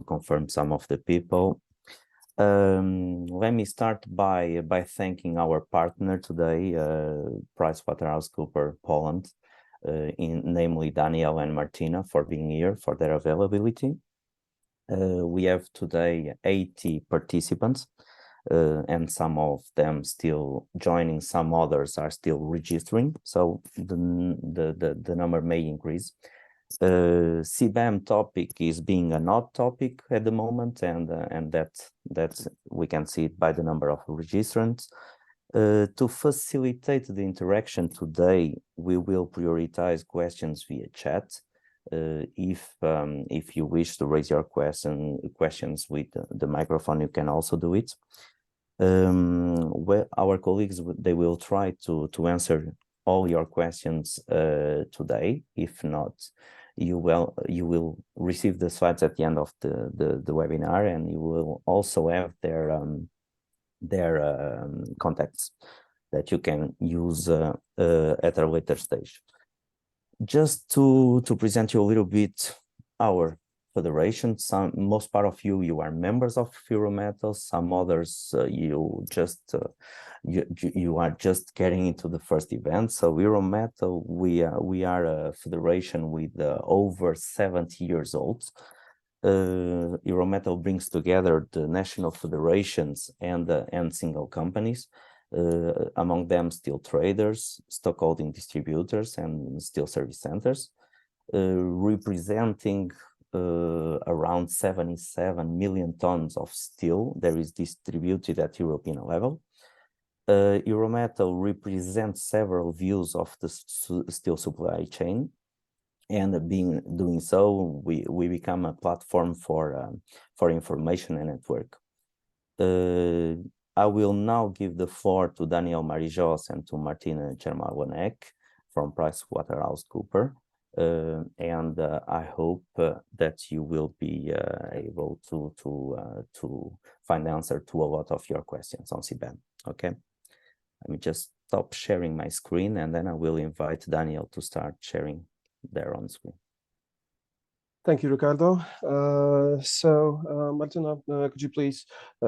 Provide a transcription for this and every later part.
confirm some of the people. Let me start by thanking our partner today, PwC Poland, namely Daniel and Martyna, for being here, for their availability. We have today 80 participants, and some of them still joining, some others are still registering, so the number may increase. CBAM topic is being a hot topic at the moment, and that's we can see it by the number of registrants. To facilitate the interaction today, we will prioritize questions via chat. If you wish to raise your questions with the microphone, you can also do it. Our colleagues, they will try to answer all your questions today. If not, you will receive the slides at the end of the webinar, and you will also have their contacts that you can use at a later stage. Just to present you a little bit our federation. Most part of you are members of EUROMETAL. Some others you are just getting into the first event. So EUROMETAL, we are a federation with over 70 years old. EUROMETAL brings together the national federations and single companies. Among them steel traders, stockholding distributors, and steel service centers, representing around 77 million tons of steel that is distributed at European level. EUROMETAL represents several views of the steel supply chain, and doing so, we become a platform for information and network. I will now give the floor to Daniel Maryjosz and to Martyna Jermalonek from PwC, and I hope that you will be able to find the answer to a lot of your questions on CBAM. Okay, let me just stop sharing my screen, and then I will invite Daniel to start sharing their own screen. Thank you, Ricardo. Martyna, could you please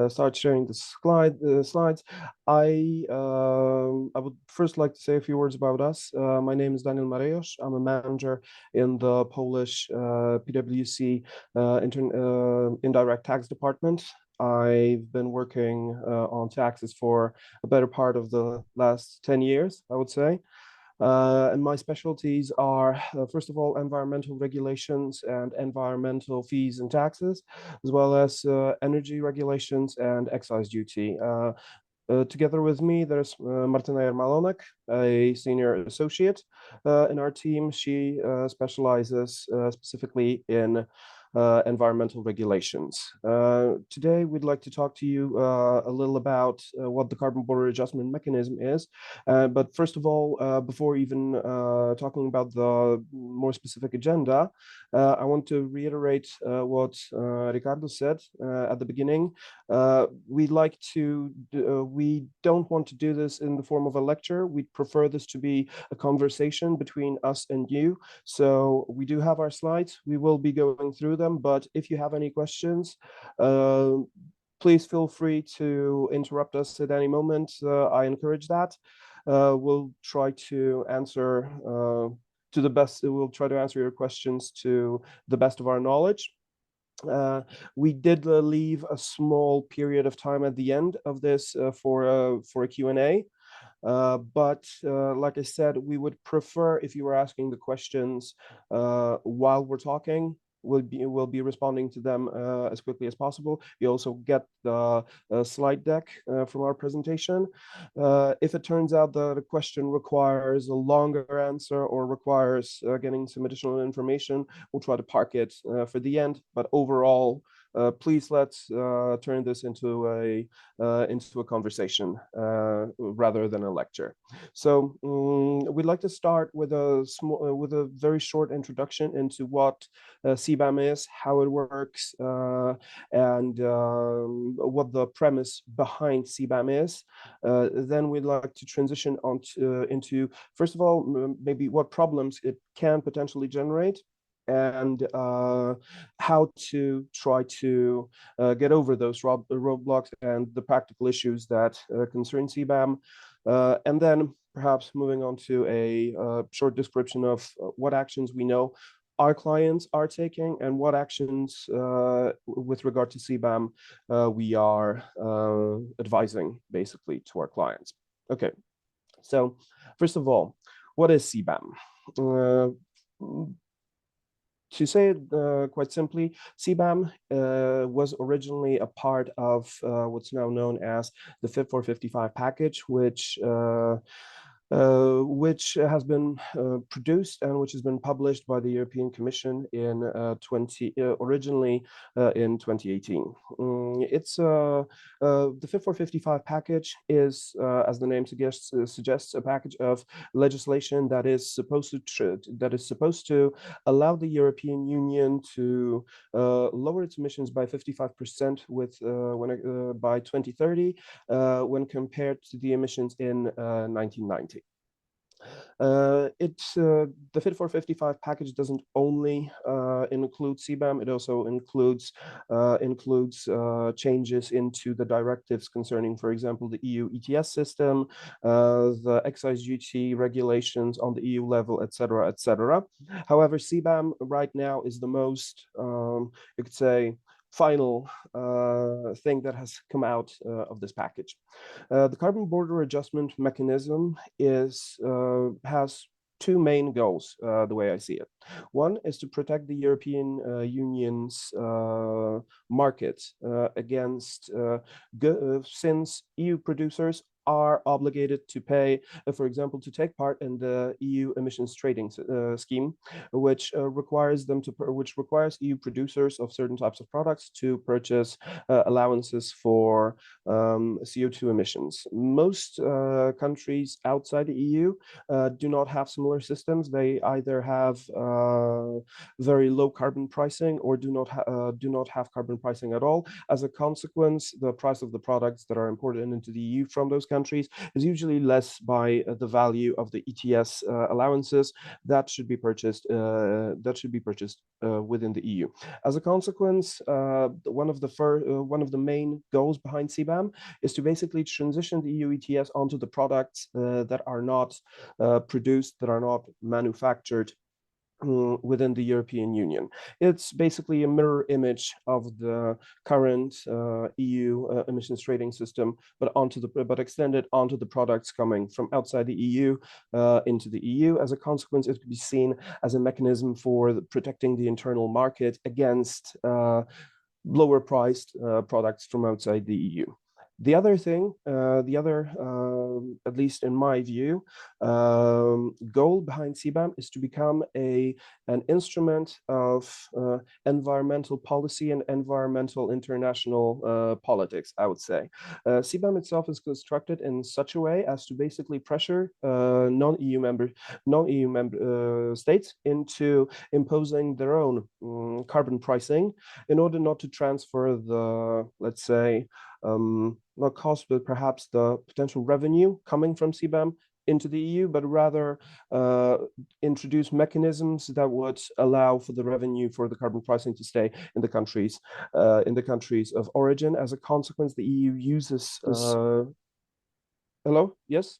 start sharing the slides? I would first like to say a few words about us. My name is Daniel Maryjosz. I'm a manager in the Polish PwC indirect tax department. I've been working on taxes for a better part of the last 10 years, I would say. And my specialties are, first of all, environmental regulations and environmental fees and taxes, as well as energy regulations and excise duty. Together with me, there's Martyna Jermalonek, a senior associate in our team. She specializes specifically in environmental regulations. Today, we'd like to talk to you a little about what the carbon border adjustment mechanism is. But first of all, before even talking about the more specific agenda, I want to reiterate what Ricardo said at the beginning. We don't want to do this in the form of a lecture. We'd prefer this to be a conversation between us and you. So we do have our slides. We will be going through them, but if you have any questions, please feel free to interrupt us at any moment. I encourage that. We'll try to answer we'll try to answer your questions to the best of our knowledge. We did leave a small period of time at the end of this for a Q&A. But like I said, we would prefer if you were asking the questions while we're talking. We'll be responding to them as quickly as possible. You also get the slide deck from our presentation. If it turns out that a question requires a longer answer or requires getting some additional information, we'll try to park it for the end. But overall, please let's turn this into a conversation rather than a lecture. So we'd like to start with a very short introduction into what CBAM is, how it works, and what the premise behind CBAM is. Then we'd like to transition into, first of all, maybe what problems it can potentially generate. and how to try to get over those roadblocks and the practical issues that concern CBAM. And then perhaps moving on to a short description of what actions we know our clients are taking and what actions with regard to CBAM we are advising basically to our clients. Okay, so first of all, what is CBAM? To say it quite simply, CBAM was originally a part of what's now known as the Fit for 55 package, which has been produced and which has been published by the European Commission in originally in 2018. It's the Fit for 55 package is, as the name suggests, a package of legislation that is supposed to allow the European Union to lower its emissions by 55% by 2030 when compared to the emissions in 1990. The Fit for 55 package doesn't only include CBAM, it also includes changes into the directives concerning, for example, the EU ETS system, the excise duty regulations on the EU level, etc., etc. However, CBAM right now is the most, you could say, final thing that has come out of this package. The carbon border adjustment mechanism has two main goals, the way I see it. One is to protect the European Union's market against, since EU producers are obligated to pay, for example, to take part in the EU emissions trading scheme, which requires EU producers of certain types of products to purchase allowances for CO2 emissions. Most countries outside the EU do not have similar systems. They either have very low carbon pricing or do not have carbon pricing at all. As a consequence, the price of the products that are imported into the EU from those countries is usually less by the value of the ETS allowances that should be purchased within the EU. As a consequence, one of the main goals behind CBAM is to basically transition the EU ETS onto the products that are not produced, that are not manufactured within the European Union. It's basically a mirror image of the current EU emissions trading system, but extended onto the products coming from outside the EU into the EU. As a consequence, it could be seen as a mechanism for protecting the internal market against lower priced products from outside the EU. The other thing, at least in my view, goal behind CBAM is to become an instrument of environmental policy and environmental international politics, I would say. CBAM itself is constructed in such a way as to basically pressure non-EU member states into imposing their own carbon pricing in order not to transfer the, let's say, not cost, but perhaps the potential revenue coming from CBAM into the EU, but rather introduce mechanisms that would allow for the revenue for the carbon pricing to stay in the countries of origin. As a consequence, the EU uses. Hello? Yes.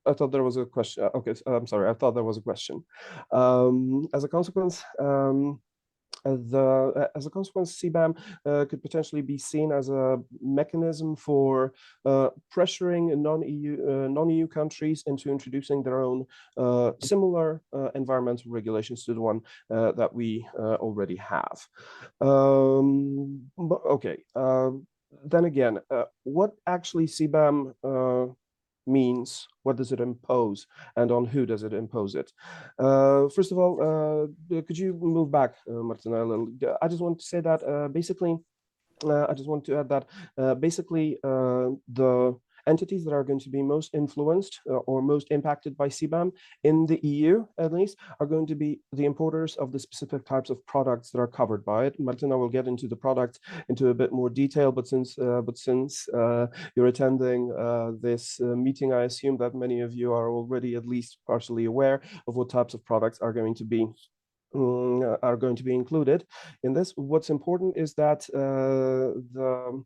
I thought there was a question. Okay, I'm sorry. I thought there was a question. As a consequence. CBAM could potentially be seen as a mechanism for pressuring non-EU countries into introducing their own similar environmental regulations to the one that we already have. Then again, what actually CBAM means, what does it impose, and on who does it impose it? First of all, could you move back, Martyna, a little? I just want to say that basically, I just want to add that basically the entities that are going to be most influenced or most impacted by CBAM in the EU, at least, are going to be the importers of the specific types of products that are covered by it. Martyna will get into the products into a bit more detail, but since you're attending this meeting, I assume that many of you are already at least partially aware of what types of products are going to be included in this. What's important is that the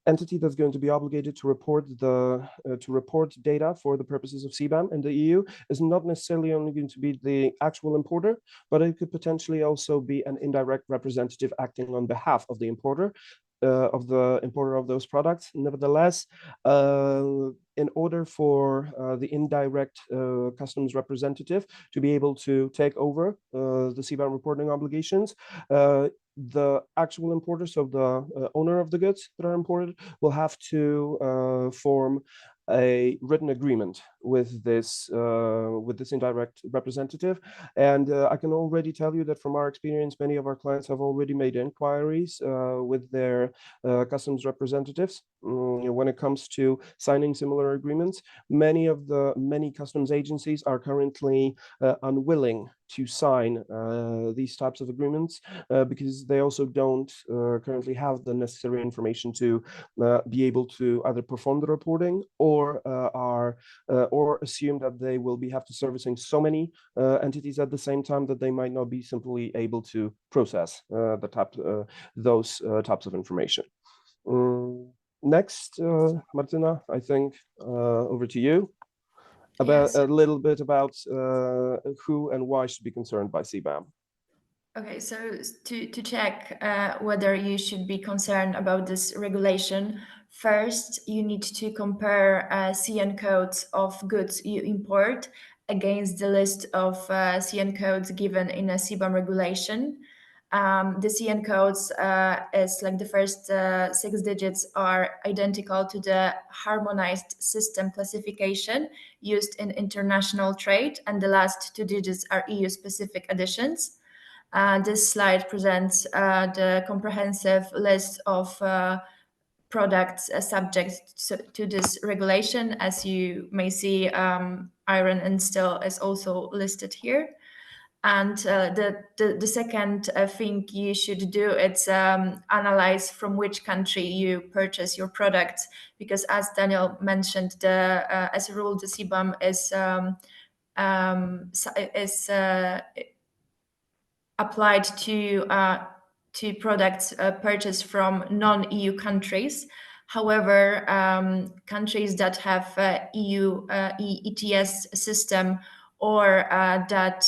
entity that's going to be obligated to report data for the purposes of CBAM in the EU is not necessarily only going to be the actual importer, but it could potentially also be an indirect representative acting on behalf of the importer of those products. Nevertheless, in order for the indirect customs representative to be able to take over the CBAM reporting obligations, the actual importer, so the owner of the goods that are imported, will have to form a written agreement with this indirect representative. And I can already tell you that from our experience, many of our clients have already made inquiries with their customs representatives when it comes to signing similar agreements. Many customs agencies are currently unwilling to sign these types of agreements because they also don't currently have the necessary information to be able to either perform the reporting or assume that they will have to servicing so many entities at the same time that they might not be simply able to process those types of information. Next, Martyna, I think over to you. About a little bit about who and why should be concerned by CBAM. Okay, so to check whether you should be concerned about this regulation, first you need to compare CN codes of goods you import against the list of CN codes given in a CBAM regulation. The CN codes is like the first 6 digits are identical to the harmonized system classification used in international trade, and the last 2 digits are EU-specific additions. This slide presents the comprehensive list of products subject to this regulation. As you may see, iron and steel is also listed here. And the second thing you should do is analyze from which country you purchase your products, because as Daniel mentioned, as a rule, the CBAM is applied to products purchased from non-EU countries. However, countries that have EU ETS system or that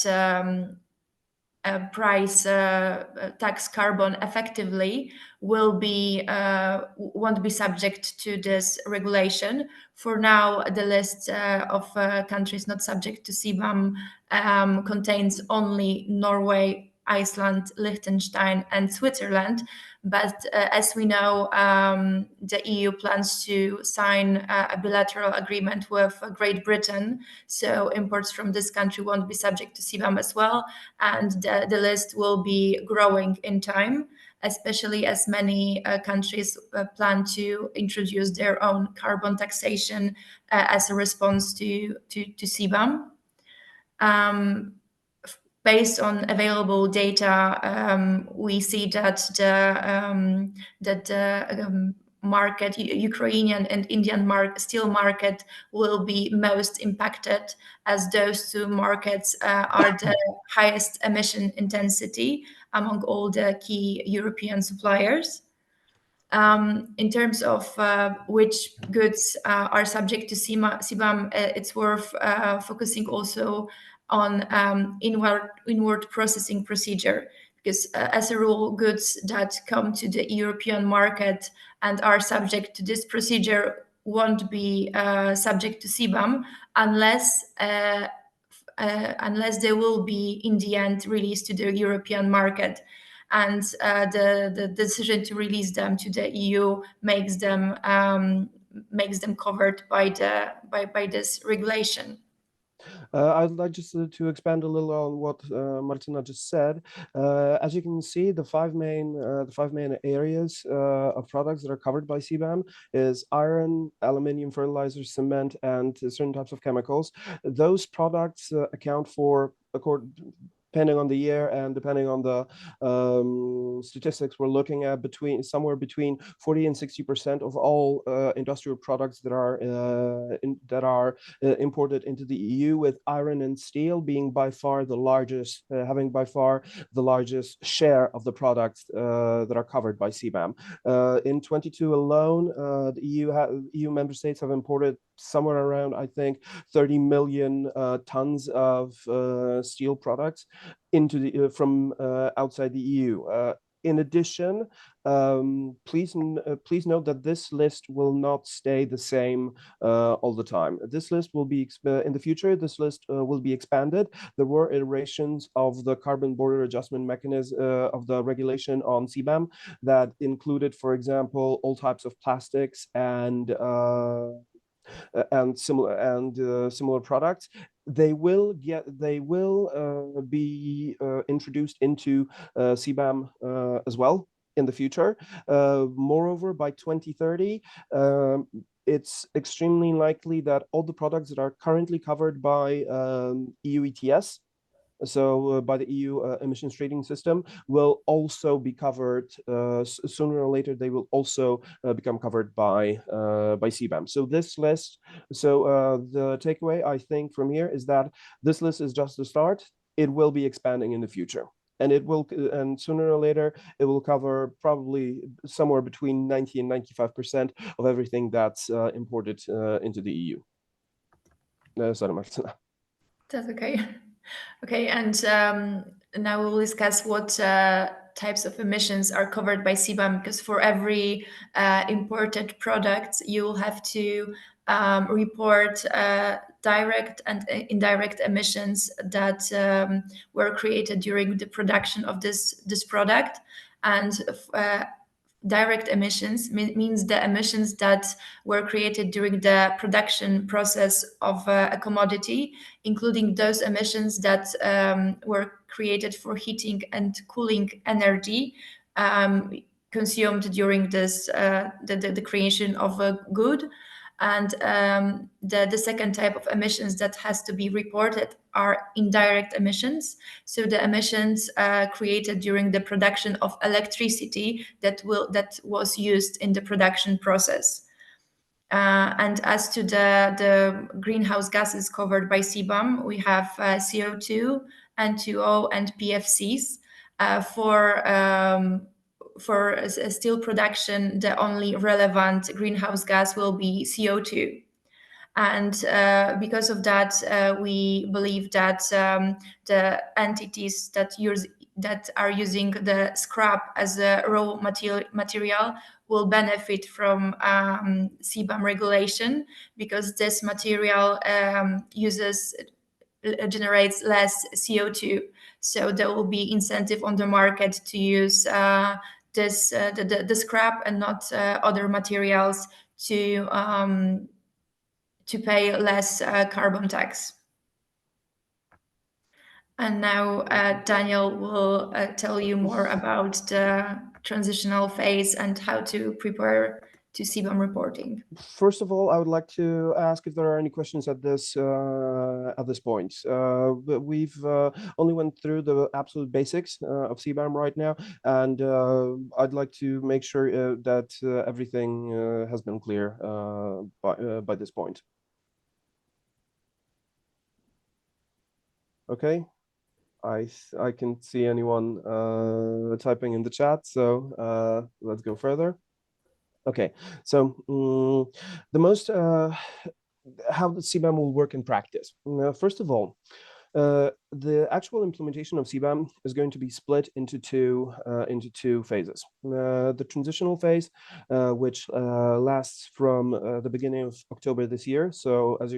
price tax carbon effectively won't be subject to this regulation. For now, the list of countries not subject to CBAM contains only Norway, Iceland, Liechtenstein, and Switzerland. But as we know, the EU plans to sign a bilateral agreement with Great Britain, so imports from this country won't be subject to CBAM as well, and the list will be growing in time, especially as many countries plan to introduce their own carbon taxation as a response to CBAM. Based on available data, we see that the market, Ukrainian and Indian steel market, will be most impacted, as those 2 markets are the highest emission intensity among all the key European suppliers. In terms of which goods are subject to CBAM, it's worth focusing also on inward processing procedure, because as a rule, goods that come to the European market and are subject to this procedure won't be subject to CBAM unless they will be in the end released to the European market. And the decision to release them to the EU makes them covered by this regulation. I'd like just to expand a little on what Martyna just said. As you can see, the five main areas of products that are covered by CBAM is iron, aluminium, fertilizer, cement, and certain types of chemicals. Those products account for, depending on the year and depending on the statistics we're looking at, somewhere between 40 and 60% of all industrial products that are imported into the EU, with iron and steel being by far the largest, having by far the largest share of the products that are covered by CBAM. In 22 alone, the EU member states have imported somewhere around, I think, 30 million tons of steel products into the from outside the EU. In addition, please note that this list will not stay the same all the time. This list will be in the future. This list will be expanded. There were iterations of the carbon border adjustment mechanism of the regulation on CBAM that included, for example, all types of plastics and similar products. They will be introduced into CBAM as well in the future. Moreover, by 2030, it's extremely likely that all the products that are currently covered by EU ETS, so by the EU emissions trading system, will also be covered sooner or later. They will also become covered by CBAM. So this list, the takeaway I think from here is that this list is just the start. It will be expanding in the future, and and sooner or later it will cover probably somewhere between 90 and 95% of everything that's imported into the EU. Sorry, Martyna. That's okay. Okay, and now we'll discuss what types of emissions are covered by CBAM, because for every imported product, you will have to report direct and indirect emissions that were created during the production of this product. And direct emissions means the emissions that were created during the production process of a commodity, including those emissions that were created for heating and cooling energy consumed during this the creation of a good. And the second type of emissions that has to be reported are indirect emissions. So the emissions created during the production of electricity that was used in the production process. And as to the greenhouse gases covered by CBAM, we have CO2, N2O, and PFCs. For steel production, the only relevant greenhouse gas will be CO2. And because of that, we believe that the entities that are using the scrap as a raw material will benefit from CBAM regulation, because this material generates less CO2. So there will be incentive on the market to use the scrap and not other materials to pay less carbon tax. And now Daniel will tell you more about the transitional phase and how to prepare to CBAM reporting. First of all, I would like to ask if there are any questions at this point. We've only went through the absolute basics of CBAM right now, and I'd like to make sure that everything has been clear by this point. Okay, I can see anyone typing in the chat, so let's go further. Okay, so how the CBAM will work in practice. First of all, the actual implementation of CBAM is going to be split into two phases. The transitional phase, which lasts from the beginning of October this year. So as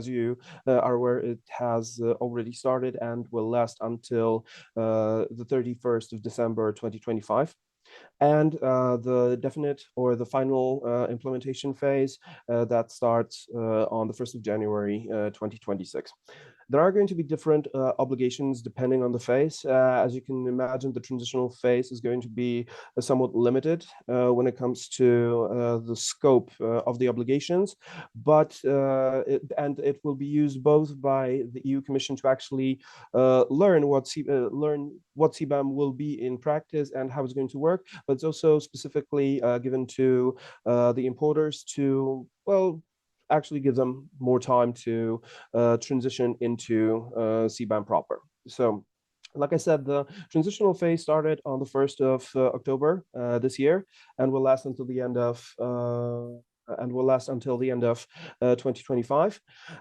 you are aware, it has already started and will last until the 31st of December 2025. and the definite or the final implementation phase that starts on the 1st of January 2026. There are going to be different obligations depending on the phase. As you can imagine, the transitional phase is going to be somewhat limited when it comes to the scope of the obligations, but it will be used both by the EU Commission to actually learn what CBAM will be in practice and how it's going to work, but it's also specifically given to the importers to, well, actually give them more time to transition into CBAM proper. So, like I said, the transitional phase started on the 1st of October this year and will last until the end of 2025.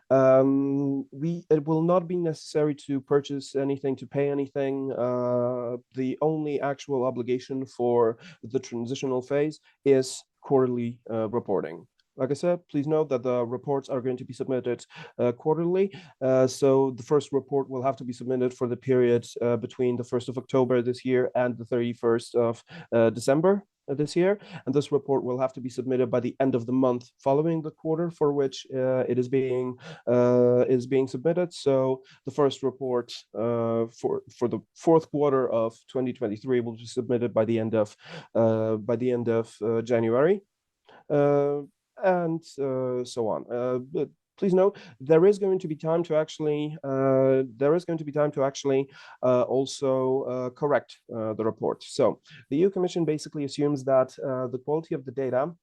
It will not be necessary to purchase anything, to pay anything. The only actual obligation for the transitional phase is quarterly reporting. Like I said, please note that the reports are going to be submitted quarterly. So the first report will have to be submitted for the period between the 1st of October this year and the 31st of December this year. And this report will have to be submitted by the end of the month following the quarter for which it is being submitted. So the first report for the fourth quarter of 2023 will be submitted by the end of January. And so on. But please note there is going to be time to actually also correct the report. So the EU Commission basically assumes that the quality of the data.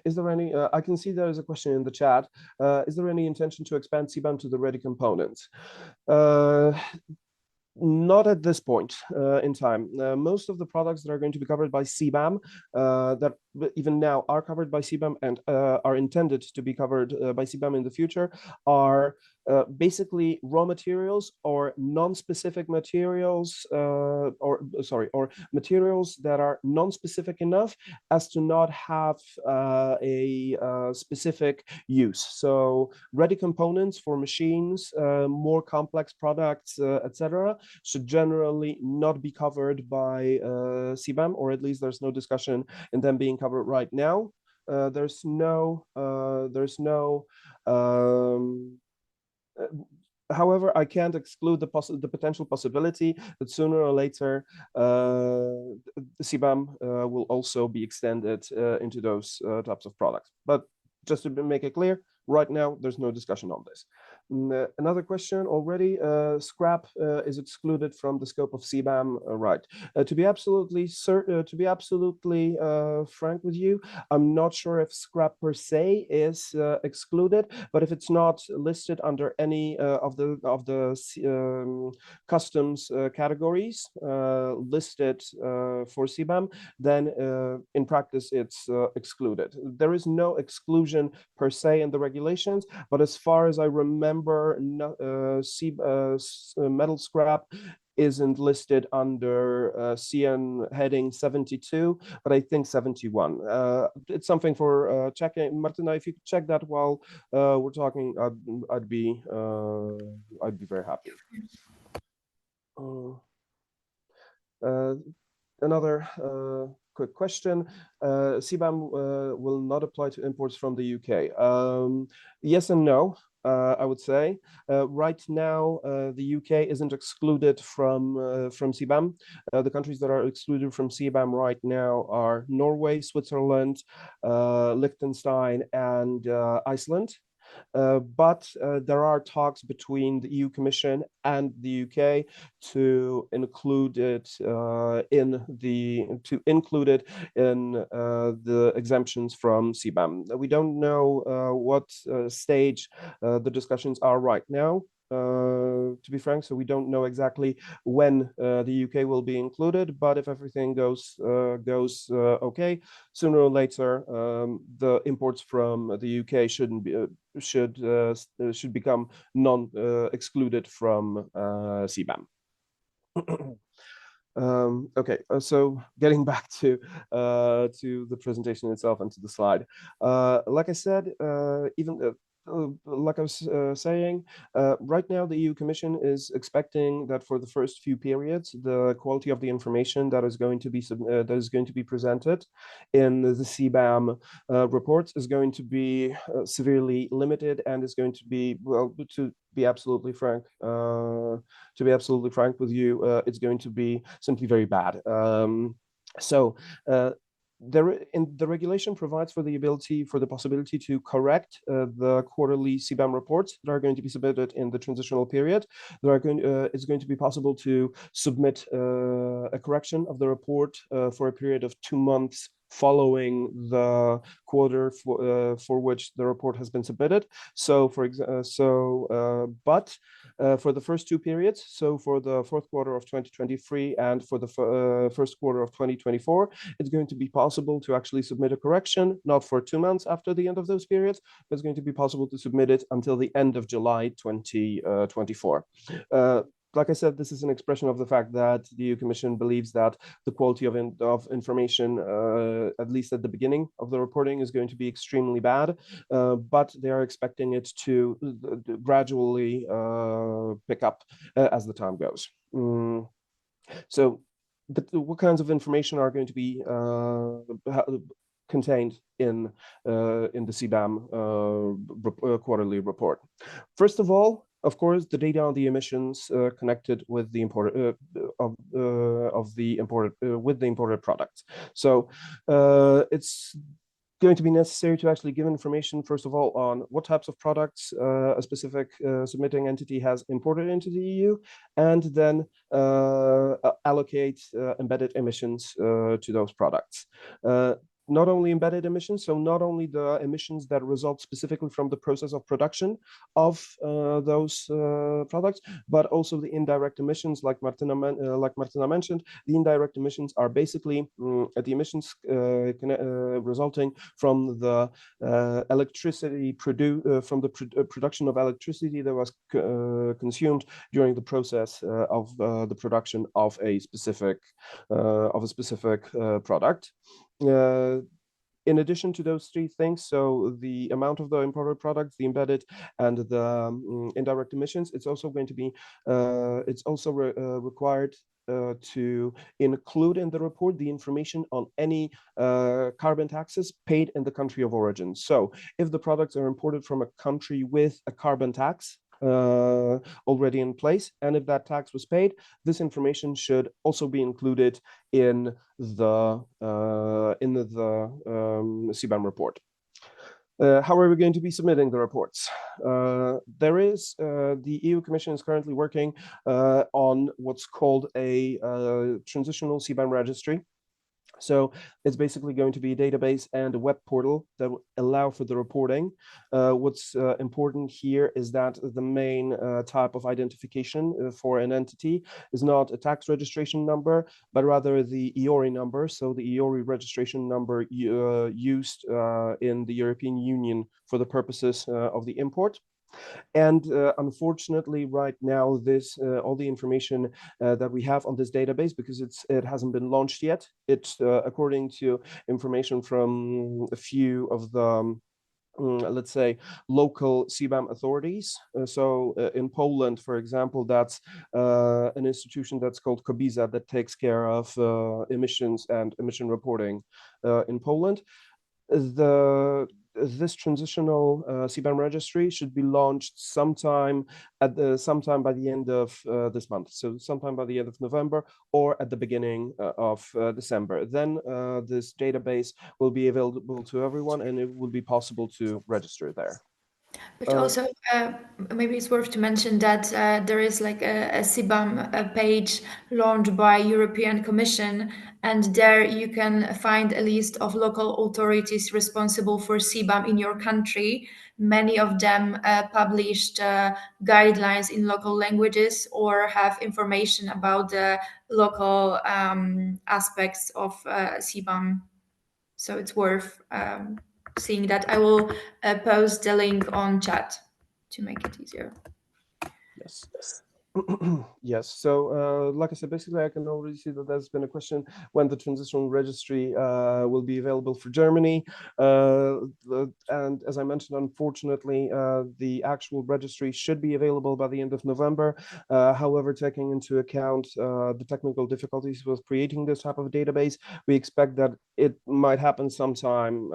Is there any? I can see there is a question in the chat. Is there any intention to expand CBAM to the ready components? Not at this point in time. Most of the products that are going to be covered by CBAM, that even now are covered by CBAM and are intended to be covered by CBAM in the future, are basically raw materials or non-specific materials, or materials that are non-specific enough as to not have a specific use. So ready components for machines, more complex products, etc., should generally not be covered by CBAM, or at least there's no discussion in them being covered right now. However, I can't exclude the potential possibility that sooner or later CBAM will also be extended into those types of products. But just to make it clear, right now there's no discussion on this. Another question already, scrap is excluded from the scope of CBAM, right? To be absolutely frank with you, I'm not sure if scrap per se is excluded, but if it's not listed under any of the customs categories listed for CBAM, then in practice it's excluded. There is no exclusion per se in the regulations, but as far as I remember, metal scrap isn't listed under CN heading 72, but I think 71. It's something for checking. Martyna, if you could check that while we're talking, I'd be very happy. Another quick question. CBAM will not apply to imports from the UK. Yes and no. I would say right now the UK isn't excluded from CBAM. The countries that are excluded from CBAM right now are Norway, Switzerland, Liechtenstein, and Iceland. But there are talks between the EU Commission and the UK to include it in the exemptions from CBAM. We don't know what stage the discussions are right now, to be frank, so we don't know exactly when the UK will be included, but if everything goes okay, sooner or later the imports from the UK should become excluded from CBAM. Okay, so getting back to the presentation itself and to the slide, like I said, like I was saying, right now the EU Commission is expecting that for the first few periods, the quality of the information that is going to be presented in the CBAM reports is going to be severely limited, and is going to be, well, to be absolutely frank with you, it's going to be simply very bad. The regulation provides for the possibility to correct the quarterly CBAM reports that are going to be submitted in the transitional period. It's going to be possible to submit a correction of the report for a period of 2 months following the quarter for which the report has been submitted. So, but for the first 2 periods, so for the fourth quarter of 2023 and for the first quarter of 2024, it's going to be possible to actually submit a correction, not for 2 months after the end of those periods, but it's going to be possible to submit it until the end of July 2024. Like I said, this is an expression of the fact that the EU Commission believes that the quality of information, at least at the beginning of the reporting, is going to be extremely bad, but they are expecting it to gradually pick up as the time goes. So, what kinds of information are going to be contained in the CBAM quarterly report? First of all, of course, the data on the emissions connected with the imported products. So it's going to be necessary to actually give information, first of all, on what types of products a specific submitting entity has imported into the EU, and then allocate embedded emissions to those products. Not only embedded emissions, so not only the emissions that result specifically from the process of production of those products, but also the indirect emissions, like Martyna mentioned. The indirect emissions are basically the emissions resulting from the electricity production of electricity that was consumed during the process of the production of a specific product. In addition to those 3 things, so the amount of the imported products, the embedded, and the indirect emissions, it's also going to be required to include in the report the information on any carbon taxes paid in the country of origin. So if the products are imported from a country with a carbon tax already in place, and if that tax was paid, this information should also be included in the CBAM report. How are we going to be submitting the reports? The EU Commission is currently working on what's called a transitional CBAM registry. So it's basically going to be a database and a web portal that will allow for the reporting. What's important here is that the main type of identification for an entity is not a tax registration number, but rather the EURI number. So the EURI registration number used in the European Union for the purposes of the import. And unfortunately, right now, all the information that we have on this database, because it hasn't been launched yet, it's according to information from a few of the let's say, local CBAM authorities. So in Poland, for example, that's an institution that's called KOBiZA that takes care of emissions and emission reporting in Poland. This transitional CBAM registry should be launched sometime by the end of this month. So sometime by the end of November or at the beginning of December. Then this database will be available to everyone, and it will be possible to register there. But also, maybe it's worth to mention that there is like a CBAM page launched by European Commission, and there you can find a list of local authorities responsible for CBAM in your country. Many of them published guidelines in local languages or have information about the local aspects of CBAM. So it's worth seeing that. I will post the link on chat to make it easier. Yes. Yes, so like I said, basically I can already see that there's been a question when the transitional registry will be available for Germany. And as I mentioned, unfortunately, the actual registry should be available by the end of November. However, taking into account the technical difficulties with creating this type of database, we expect that it might happen sometime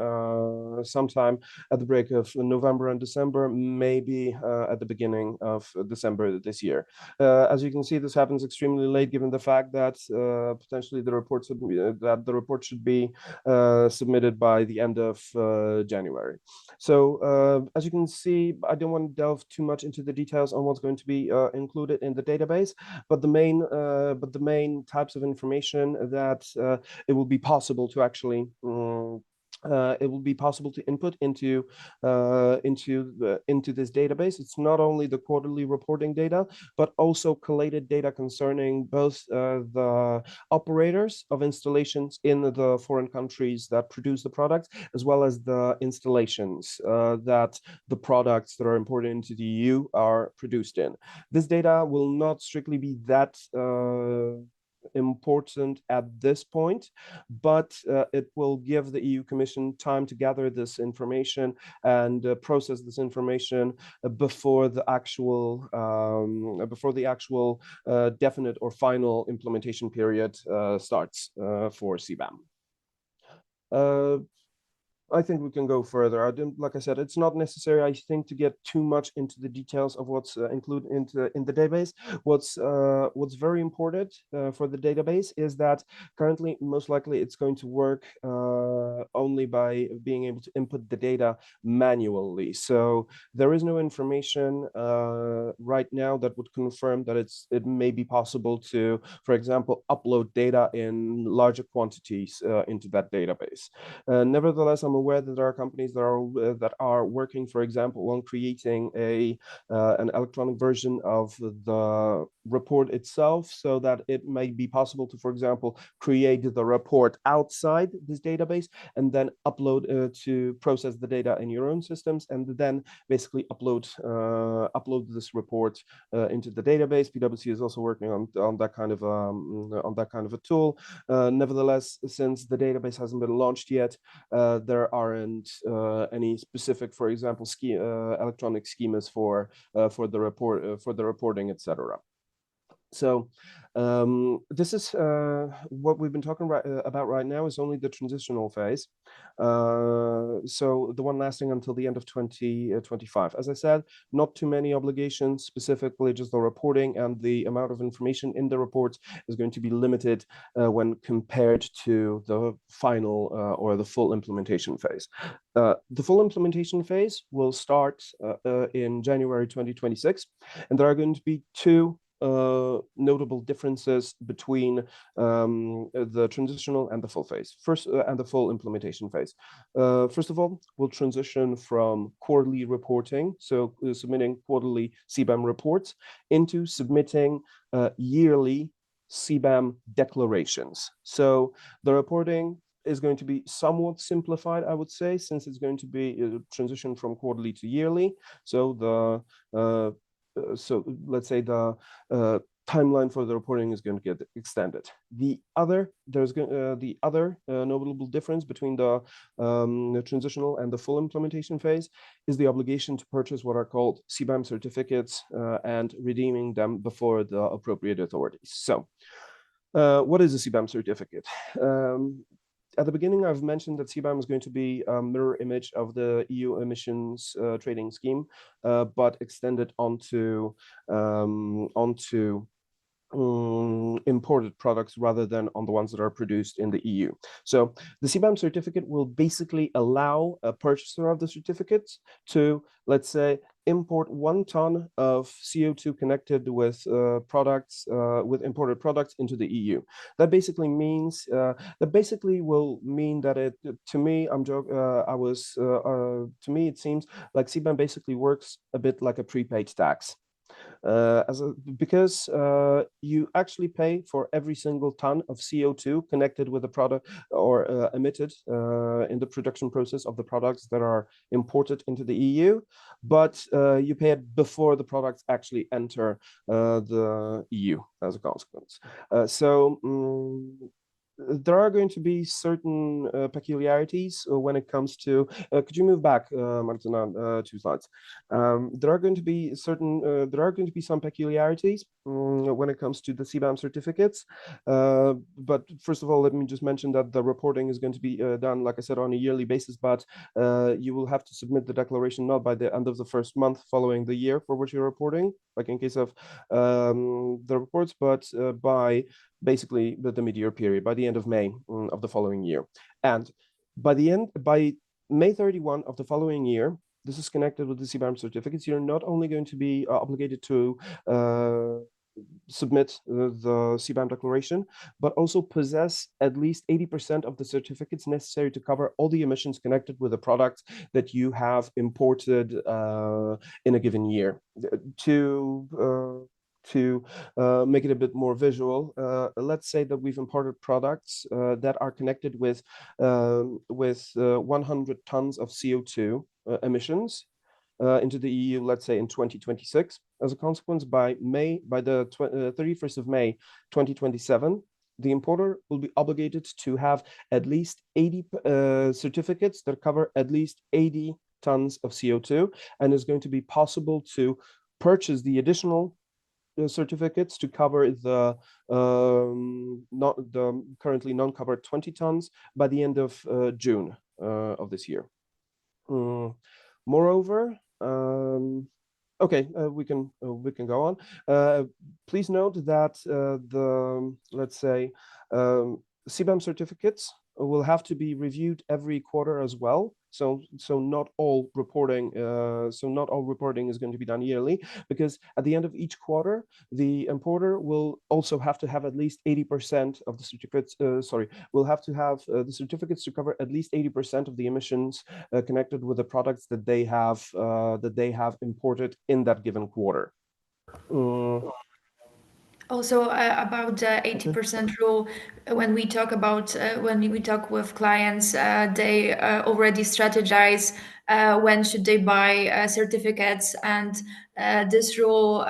at the break of November and December, maybe at the beginning of December this year. As you can see, this happens extremely late, given the fact that potentially the report should be submitted by the end of January. So as you can see, I don't want to delve too much into the details on what's going to be included in the database, but the main types of information that it will be possible to actually it will be possible to input into this database. It's not only the quarterly reporting data, but also collated data concerning both the operators of installations in the foreign countries that produce the products, as well as the installations that the products that are imported into the EU are produced in. This data will not strictly be that important at this point, but it will give the EU Commission time to gather this information and process this information before the actual definite or final implementation period starts for CBAM. I think we can go further. Like I said, it's not necessary, I think, to get too much into the details of what's included in the database. What's very important for the database is that currently, most likely, it's going to work only by being able to input the data manually. So there is no information right now that would confirm that it may be possible to, for example, upload data in larger quantities into that database. Nevertheless, I'm aware that there are companies that are working, for example, on creating an electronic version of the report itself, so that it may be possible to, for example, create the report outside this database and then upload to process the data in your own systems, and then basically upload this report into the database. PwC is also working on that kind of a tool. Nevertheless, since the database hasn't been launched yet, there aren't any specific, for example, electronic schemas for the reporting, etc. So this is what we've been talking about right now is only the transitional phase. So the one lasting until the end of 2025. As I said, not too many obligations, specifically just the reporting, and the amount of information in the reports is going to be limited when compared to the final or the full implementation phase. The full implementation phase will start in January 2026, and there are going to be two notable differences between the transitional and the full phase. First, and the full implementation phase. First of all, we'll transition from quarterly reporting, so submitting quarterly CBAM reports, into submitting yearly CBAM declarations. So the reporting is going to be somewhat simplified, I would say, since it's going to be a transition from quarterly to yearly. So so let's say the timeline for the reporting is going to get extended. The other notable difference between the transitional and the full implementation phase is the obligation to purchase what are called CBAM certificates and redeeming them before the appropriate authorities. So what is a CBAM certificate? At the beginning, I've mentioned that CBAM is going to be a mirror image of the EU emissions trading scheme, but extended onto imported products rather than on the ones that are produced in the EU. So the CBAM certificate will basically allow a purchaser of the certificates to, let's say, import 1 ton of CO2 connected with with imported products into the EU. That basically means will mean that to me it seems like CBAM basically works a bit like a prepaid tax. because you actually pay for every single ton of CO2 connected with a product or emitted in the production process of the products that are imported into the EU, but you pay it before the products actually enter the EU as a consequence. There are going to be certain peculiarities when it comes to. Could you move back, Martyna, 2 slides? There are going to be some peculiarities when it comes to the CBAM certificates. But first of all, let me just mention that the reporting is going to be done, like I said, on a yearly basis. But you will have to submit the declaration not by the end of the first month following the year for which you're reporting, like in case of the reports, but by basically the mid-year period, by the end of May of the following year. And by May 31 of the following year, this is connected with the CBAM certificates, you're not only going to be obligated to submit the CBAM declaration, but also possess at least 80% of the certificates necessary to cover all the emissions connected with the products that you have imported in a given year. To make it a bit more visual, let's say that we've imported products that are connected with 100 tons of CO2 emissions into the EU, let's say in 2026. As a consequence, by the 31st of May 2027, the importer will be obligated to have at least 80 certificates that cover at least 80 tons of CO2, and it's going to be possible to purchase the additional certificates to cover the currently non-covered 20 tons by the end of June of this year. Moreover, okay, we can go on. Please note that let's say CBAM certificates will have to be reviewed every quarter as well. So not all reporting is going to be done yearly, because at the end of each quarter, the importer will also have to have at least 80% of the certificates. Will have to have the certificates to cover at least 80% of the emissions connected with the products that they have imported in that given quarter. Also about the 80% rule, when we talk with clients, they already strategize when should they buy certificates, and this rule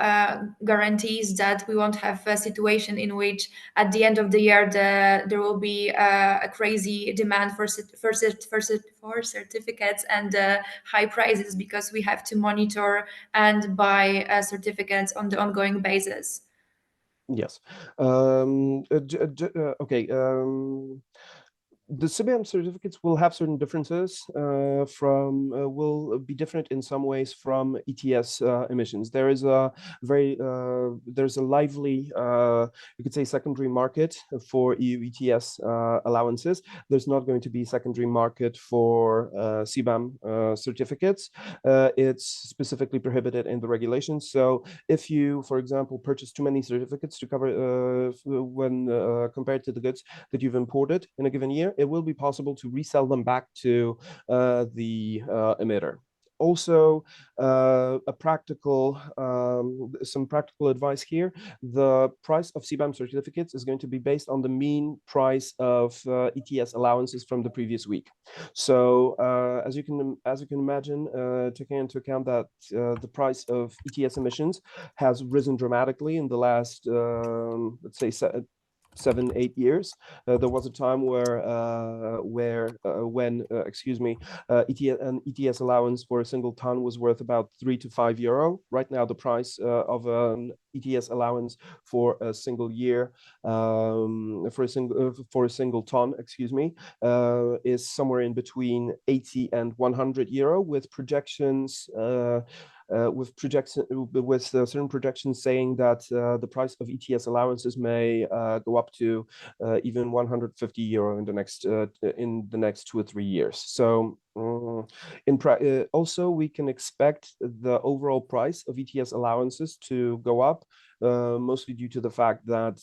guarantees that we won't have a situation in which at the end of the year there will be a crazy demand for certificates and high prices, because we have to monitor and buy certificates on the ongoing basis. Yes. Okay. The CBAM certificates will have certain differences will be different in some ways from ETS emissions. There is a there's a lively, you could say, secondary market for EU ETS allowances. There's not going to be secondary market for CBAM certificates. It's specifically prohibited in the regulations. So if you, for example, purchase too many certificates to cover when compared to the goods that you've imported in a given year, it will be possible to resell them back to the emitter. Also, some practical advice here. The price of CBAM certificates is going to be based on the mean price of ETS allowances from the previous week. So, as you can imagine, taking into account that the price of ETS emissions has risen dramatically in the last, let's say, 7-8 years. There was a time when an ETS allowance for a single ton was worth about €3 to €5. Right now, the price of an ETS allowance for a single year, for a single ton, is somewhere in between 80 and €100, with projections. With certain projections saying that the price of ETS allowances may go up to even €150 in the next 2 or 3 years. So also we can expect the overall price of ETS allowances to go up, mostly due to the fact that,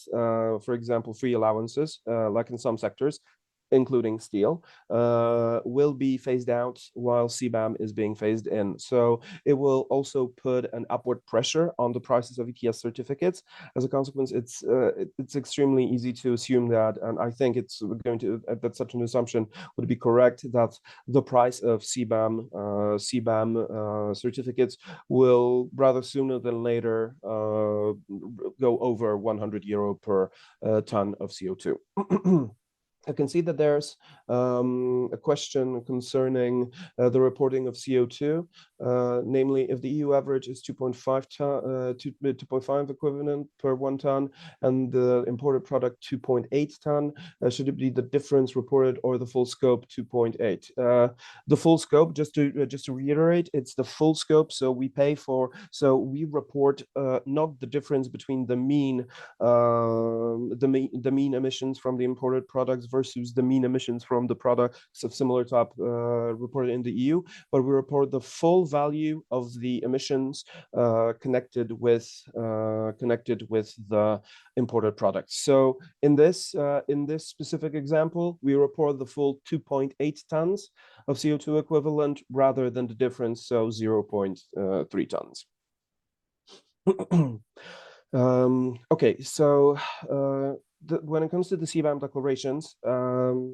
for example, free allowances, like in some sectors, including steel, will be phased out while CBAM is being phased in. So it will also put an upward pressure on the prices of ETS certificates. As a consequence, it's extremely easy to assume that, and I think it's going to, that such an assumption would be correct, that the price of CBAM certificates will rather sooner than later go over 100 euro per ton of CO2. I can see that there's a question concerning the reporting of CO2, namely if the EU average is 2.5 equivalent per 1 ton and the imported product 2.8 ton, should it be the difference reported or the full scope 2.8? The full scope, just to reiterate, it's the full scope. So we report not the difference between the mean emissions from the imported products versus the mean emissions from the products of similar type reported in the EU, but we report the full value of the emissions connected with the imported products. So in this specific example, we report the full 2.8 tons of CO2 equivalent rather than the difference, so 0.3 tons. Okay, so when it comes to the CBAM declarations, the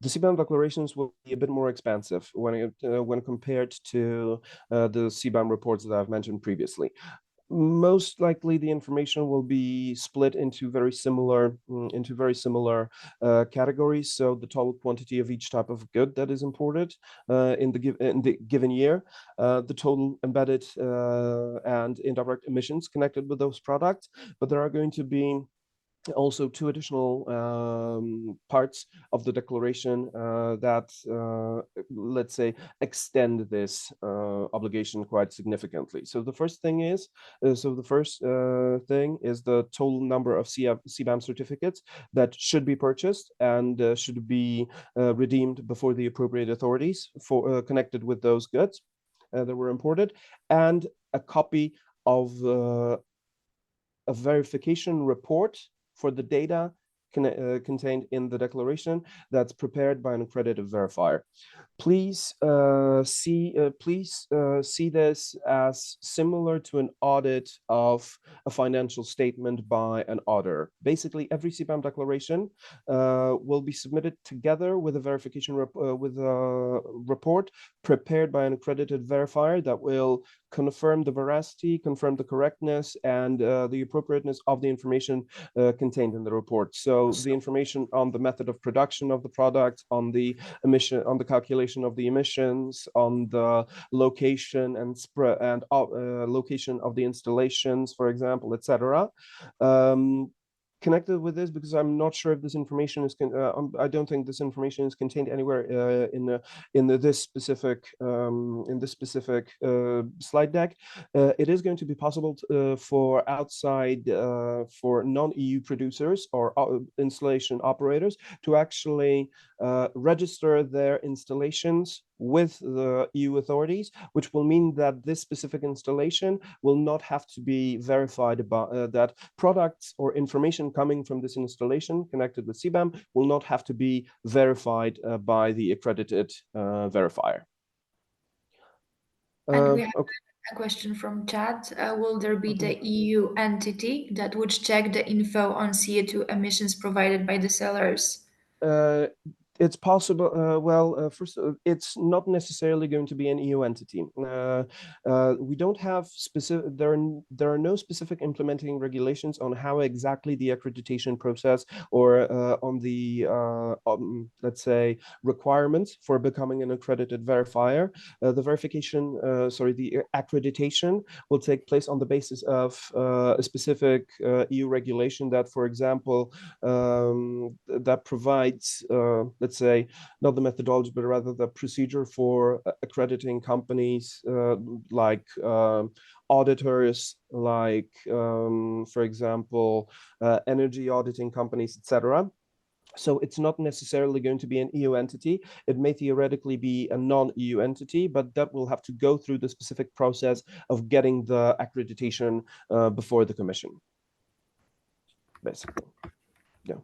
CBAM declarations will be a bit more expansive when compared to the CBAM reports that I've mentioned previously. Most likely, the information will be split into very similar categories. So the total quantity of each type of good that is imported in the given year, the total embedded and indirect emissions connected with those products. But there are going to be also two additional parts of the declaration that, let's say, extend this obligation quite significantly. So the first thing is, the total number of CBAM certificates that should be purchased and should be redeemed before the appropriate authorities for connected with those goods that were imported, and a copy of a verification report for the data contained in the declaration that's prepared by an accredited verifier. Please see this as similar to an audit of a financial statement by an auditor. Basically, every CBAM declaration will be submitted together with a verification report prepared by an accredited verifier that will confirm the veracity, confirm the correctness, and the appropriateness of the information contained in the report. So the information on the method of production of the product, on the emission, on the calculation of the emissions, on the location and location of the installations, for example, etc. Connected with this, because I'm not sure if this information is I don't think this information is contained anywhere in this specific slide deck. It is going to be possible for non-EU producers or installation operators to actually register their installations with the EU authorities, which will mean that this specific installation will not have to be verified by that products or information coming from this installation connected with CBAM will not have to be verified by the accredited verifier. And we have a question from chat. Will there be the EU entity that would check the info on CO2 emissions provided by the sellers? It's possible. First, it's not necessarily going to be an EU entity. We don't have specific. There are no specific implementing regulations on how exactly the accreditation process or on the let's say requirements for becoming an accredited verifier. The accreditation will take place on the basis of a specific EU regulation that, for example, that provides. Let's say, not the methodology, but rather the procedure for accrediting companies like auditors, like, for example, energy auditing companies, etc. So it's not necessarily going to be an EU entity. It may theoretically be a non-EU entity, but that will have to go through the specific process of getting the accreditation before the Commission, basically. Yeah.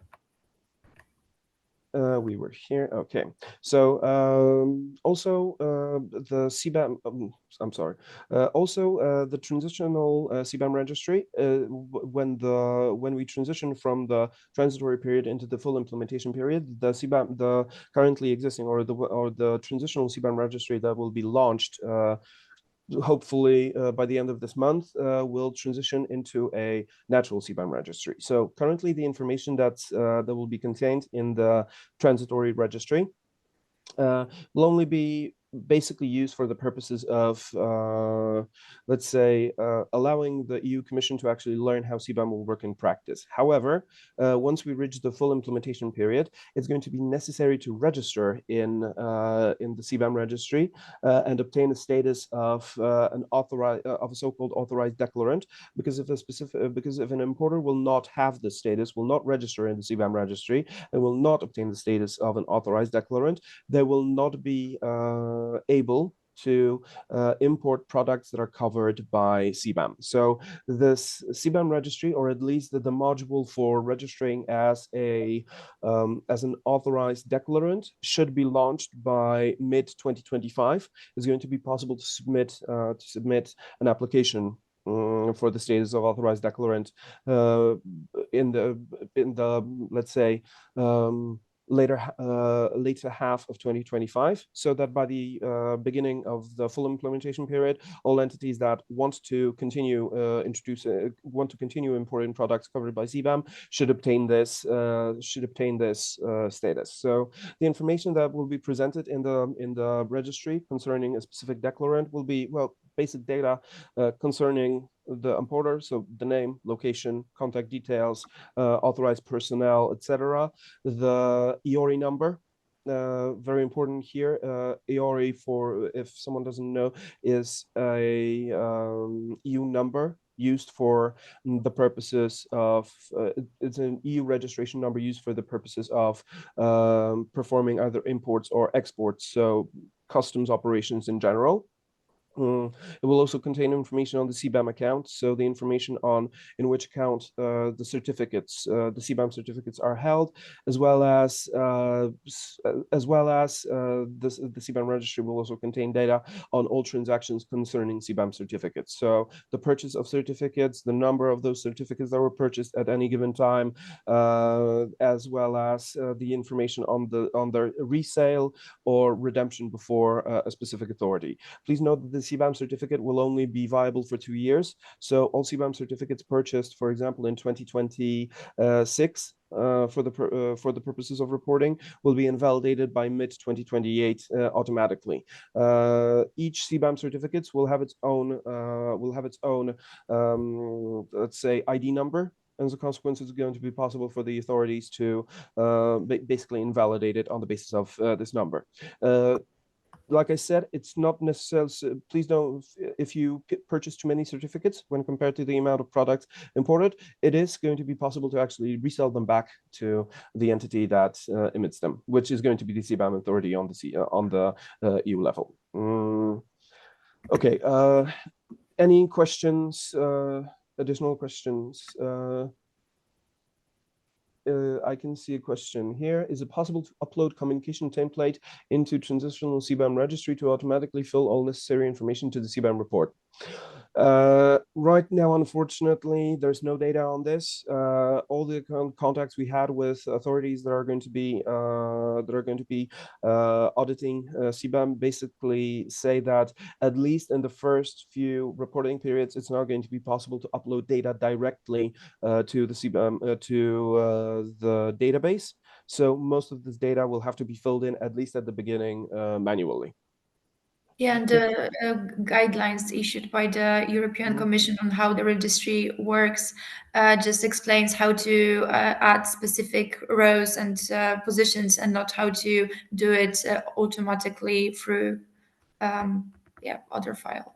We were here. Okay. So also the CBAM. I'm sorry. Also the transitional CBAM registry. When we transition from the transitory period into the full implementation period, the CBAM, the currently existing or the transitional CBAM registry that will be launched. Hopefully by the end of this month, will transition into a natural CBAM registry. So currently the information that will be contained in the transitory registry will only be basically used for the purposes of, let's say, allowing the EU Commission to actually learn how CBAM will work in practice. However, once we reach the full implementation period, it's going to be necessary to register in the CBAM registry and obtain a status of a so-called authorized declarant, because if an importer will not have the status, will not register in the CBAM registry, and will not obtain the status of an authorized declarant, they will not be able to import products that are covered by CBAM. So this CBAM registry, or at least the module for registering as an authorized declarant, should be launched by mid-2025. It's going to be possible to submit an application for the status of authorized declarant in the let's say later half of 2025, so that by the beginning of the full implementation period, all entities that want to continue importing products covered by CBAM should obtain this status. So the information that will be presented in the registry concerning a specific declarant will be, well, basic data concerning the importer, so the name, location, contact details, authorized personnel, etc. The EORI number, very important here. EORI, for if someone doesn't know, is a EU number used for the purposes of it's an EU registration number used for the purposes of performing either imports or exports, so customs operations in general. It will also contain information on the CBAM account, so the information on in which account the CBAM certificates are held, as well as the CBAM registry will also contain data on all transactions concerning CBAM certificates. So the purchase of certificates, the number of those certificates that were purchased at any given time, as well as the information on their resale or redemption before a specific authority. Please note that the CBAM certificate will only be viable for 2 years. So all CBAM certificates purchased, for example, in 2026 for the purposes of reporting will be invalidated by mid-2028 automatically. Each CBAM certificates will have its own let's say ID number. And as a consequence, it's going to be possible for the authorities to basically invalidate it on the basis of this number. Like I said, it's not necessarily, please don't, if you purchase too many certificates when compared to the amount of products imported, it is going to be possible to actually resell them back to the entity that emits them, which is going to be the CBAM authority on the EU level. Okay, any questions, additional questions? I can see a question here. Is it possible to upload communication template into transitional CBAM registry to automatically fill all necessary information to the CBAM report? Right now, unfortunately, there's no data on this. All the contacts we had with authorities that are going to be auditing CBAM basically say that at least in the first few reporting periods, it's not going to be possible to upload data directly to the CBAM the database. So most of this data will have to be filled in, at least at the beginning, manually. Yeah, and the guidelines issued by the European Commission on how the registry works just explains how to add specific rows and positions, and not how to do it automatically through other file.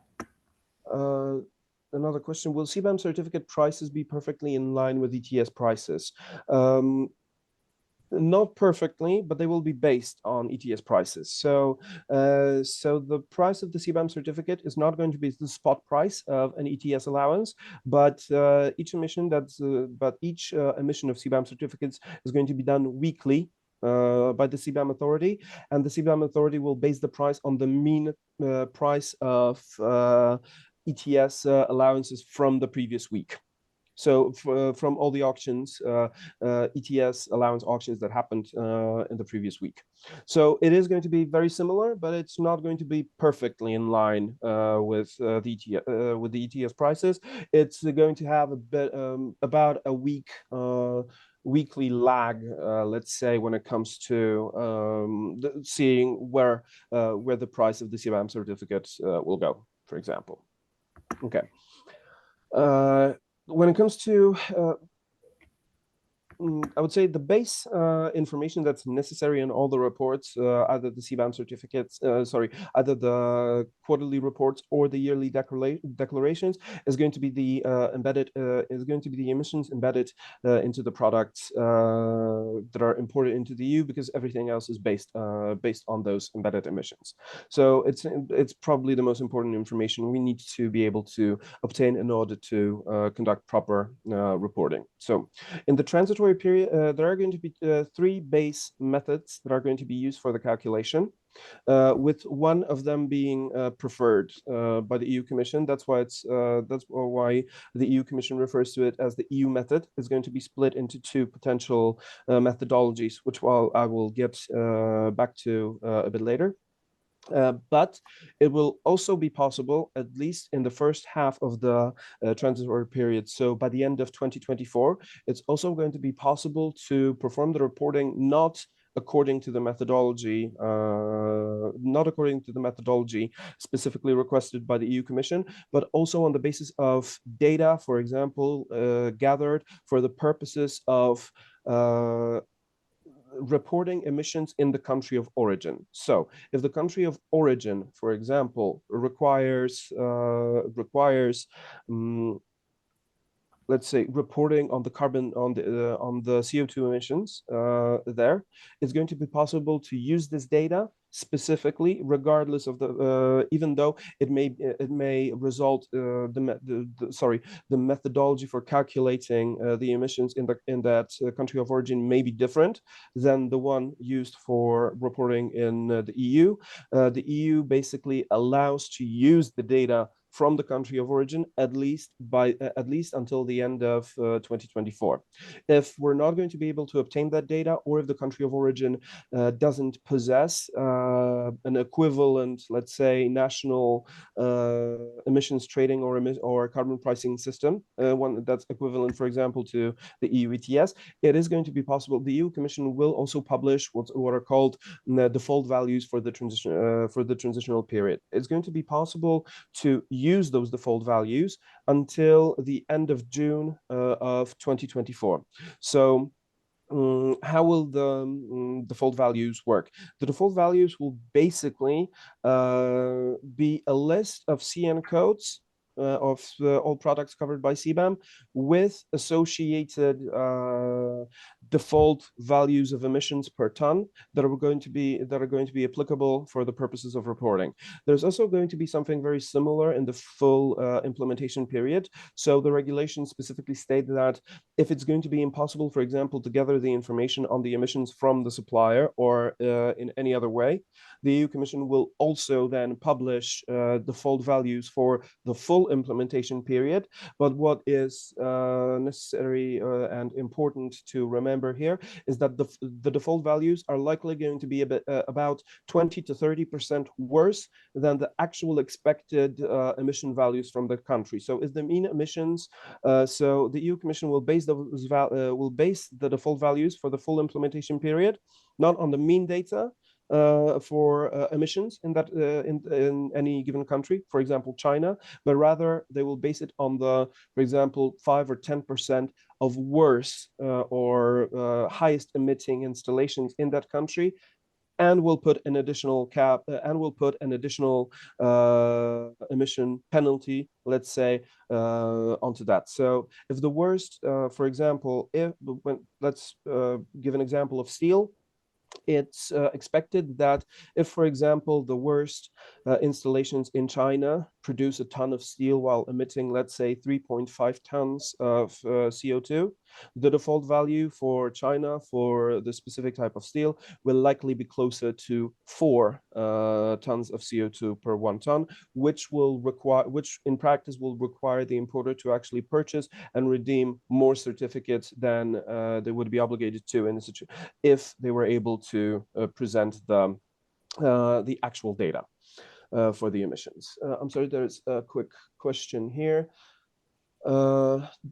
Another question, will CBAM certificate prices be perfectly in line with ETS prices? Not perfectly, but they will be based on ETS prices. So, so the price of the CBAM certificate is not going to be the spot price of an ETS allowance, but each emission of CBAM certificates is going to be done weekly by the CBAM authority, and the CBAM authority will base the price on the mean price of ETS allowances from the previous week. So from all the auctions, ETS allowance auctions that happened in the previous week. So it is going to be very similar, but it's not going to be perfectly in line with the ETS prices. It's going to have a bit about a week weekly lag, let's say, when it comes to seeing where the price of the CBAM certificates will go, for example. Okay. When it comes to I would say the base information that's necessary in all the reports, either the CBAM certificates, either the quarterly reports or the yearly declarations, is going to be the emissions embedded into the products that are imported into the EU, because everything else is based on those embedded emissions. So it's probably the most important information we need to be able to obtain in order to conduct proper reporting. So in the transitory period, there are going to be three base methods that are going to be used for the calculation, with one of them being preferred by the EU Commission. That's why the EU Commission refers to it as the EU method. It's going to be split into two potential methodologies, which I will get back to a bit later. But it will also be possible, at least in the first half of the transitory period. So by the end of 2024, it's also going to be possible to perform the reporting not according to the methodology, specifically requested by the EU Commission, but also on the basis of data, for example, gathered for the purposes of reporting emissions in the country of origin. So if the country of origin, for example, requires let's say reporting on the carbon on the CO2 emissions, there, it's going to be possible to use this data specifically, regardless of the even though it may result the methodology for calculating the emissions in that country of origin may be different than the one used for reporting in the EU. The EU basically allows to use the data from the country of origin at least until the end of 2024. If we're not going to be able to obtain that data, or if the country of origin doesn't possess an equivalent, let's say, national emissions trading or carbon pricing system, one that's equivalent, for example, to the EU ETS, it is going to be possible. The EU Commission will also publish what are called default values for the transitional period. It's going to be possible to use those default values until the end of June of 2024. So how will the default values work? The default values will basically be a list of CN codes of all products covered by CBAM with associated default values of emissions per ton that are going to be applicable for the purposes of reporting. There's also going to be something very similar in the full implementation period. So the regulations specifically state that if it's going to be impossible, for example, to gather the information on the emissions from the supplier or in any other way, the EU Commission will also then publish default values for the full implementation period. But what is necessary and important to remember here is that the default values are likely going to be about 20 to 30% worse than the actual expected emission values from the country. So is the mean emissions, so the EU Commission will base the default values for the full implementation period not on the mean data for emissions in any given country, for example, China, but rather they will base it on the, for example, 5 or 10% of worse or highest emitting installations in that country, and we'll put an additional cap and we'll put an additional emission penalty, let's say, onto that. So if the worst, for example, let's give an example of steel. It's expected that if, for example, the worst installations in China produce a ton of steel while emitting, let's say, 3.5 tons of CO2, the default value for China for the specific type of steel will likely be closer to 4 tons of CO2 per 1 ton, which in practice will require the importer to actually purchase and redeem more certificates than they would be obligated to if they were able to present the actual data for the emissions. I'm sorry, there's a quick question here.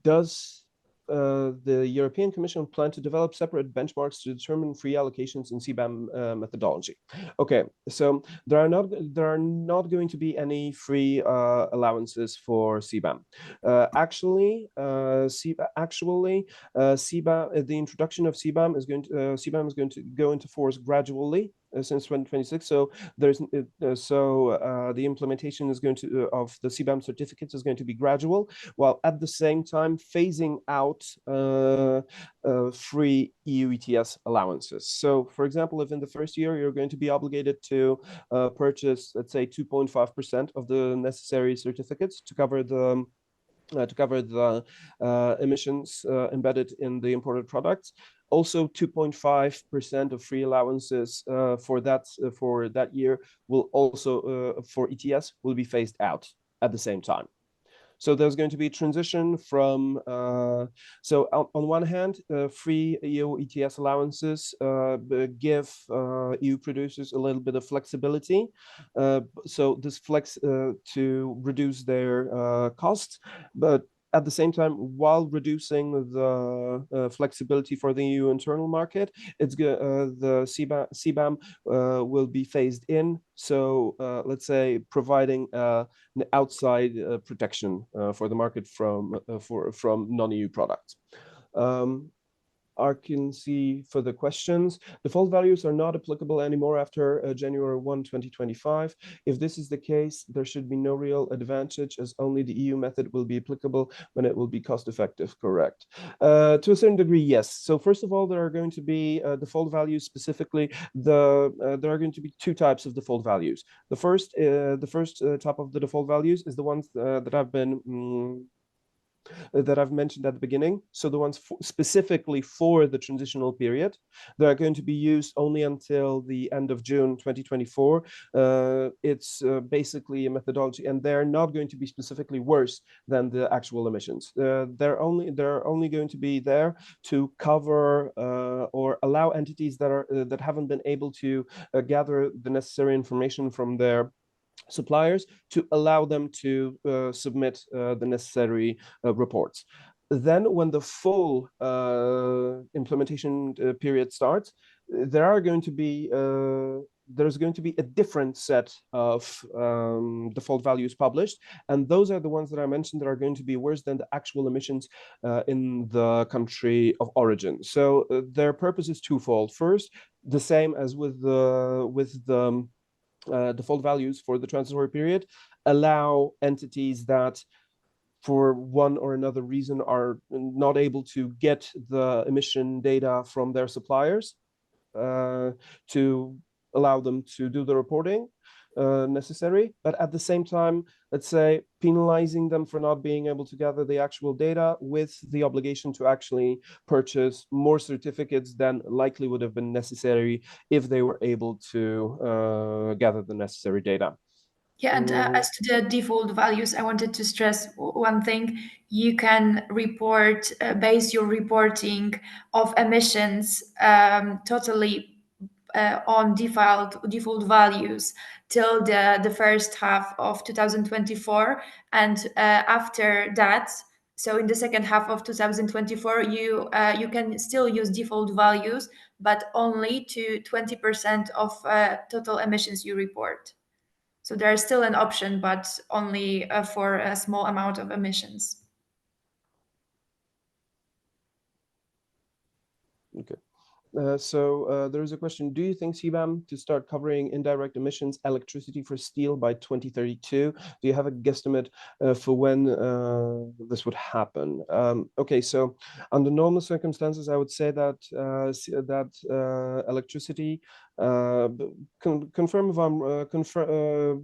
Does the European Commission plan to develop separate benchmarks to determine free allocations in CBAM methodology? Okay, so there are not going to be any free allowances for CBAM. Actually, the introduction of CBAM is going to go into force gradually since 2026. So there's the implementation is going to of the CBAM certificates is going to be gradual, while at the same time phasing out free EU ETS allowances. So, for example, if in the first year you're going to be obligated to purchase, let's say, 2.5% of the necessary certificates to cover the emissions embedded in the imported products. Also, 2.5% of free allowances for that year will also for ETS will be phased out at the same time. So there's going to be a transition from, so on one hand, free EU ETS allowances give EU producers a little bit of flexibility. So this flex to reduce their costs, but at the same time, while reducing the flexibility for the EU internal market, the CBAM will be phased in. So let's say providing an outside protection for the market from non-EU products. I can see further questions. Default values are not applicable anymore after January 1, 2025. If this is the case, there should be no real advantage, as only the EU method will be applicable when it will be cost effective, correct? To a certain degree, yes. So first of all, there are going to be default values specifically. There are going to be 2 types of default values. The first type of the default values is the ones that I've mentioned at the beginning. So the ones specifically for the transitional period, they are going to be used only until the end of June 2024. It's basically a methodology, and they're not going to be specifically worse than the actual emissions. They're only going to be there to cover or allow entities that haven't been able to gather the necessary information from their suppliers to allow them to submit the necessary reports. Then when the full implementation period starts, there's going to be a different set of default values published, and those are the ones that I mentioned that are going to be worse than the actual emissions in the country of origin. So their purpose is twofold. First, the same as with the default values for the transitory period, allow entities that for one or another reason are not able to get the emission data from their suppliers to allow them to do the reporting necessary, but at the same time, let's say, penalizing them for not being able to gather the actual data with the obligation to actually purchase more certificates than likely would have been necessary if they were able to gather the necessary data. Yeah, and as to the default values, I wanted to stress one thing. You can report, base your reporting of emissions totally on default values till the first half of 2024, and after that, so in the second half of 2024, you can still use default values, but only to 20% of total emissions you report. So there is still an option, but only for a small amount of emissions. Okay. There is a question. Do you think CBAM to start covering indirect emissions electricity for steel by 2032? Do you have a guesstimate for when this would happen? Okay, so under normal circumstances, I would say that electricity. Confirm if I'm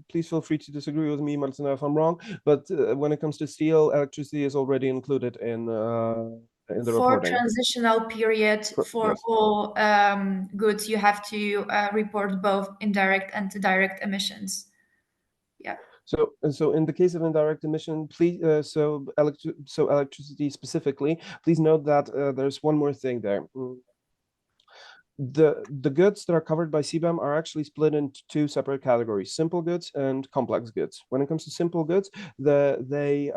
please feel free to disagree with me, Martyna, if I'm wrong. But when it comes to steel, electricity is already included in the For reporting. transitional period for Yes. all goods, you have to report both indirect and direct emissions. Yeah. So in the case of indirect emission, please, so electricity specifically, please note that there's one more thing there. The goods that are covered by CBAM are actually split into two separate categories: simple goods and complex goods. When it comes to simple goods, they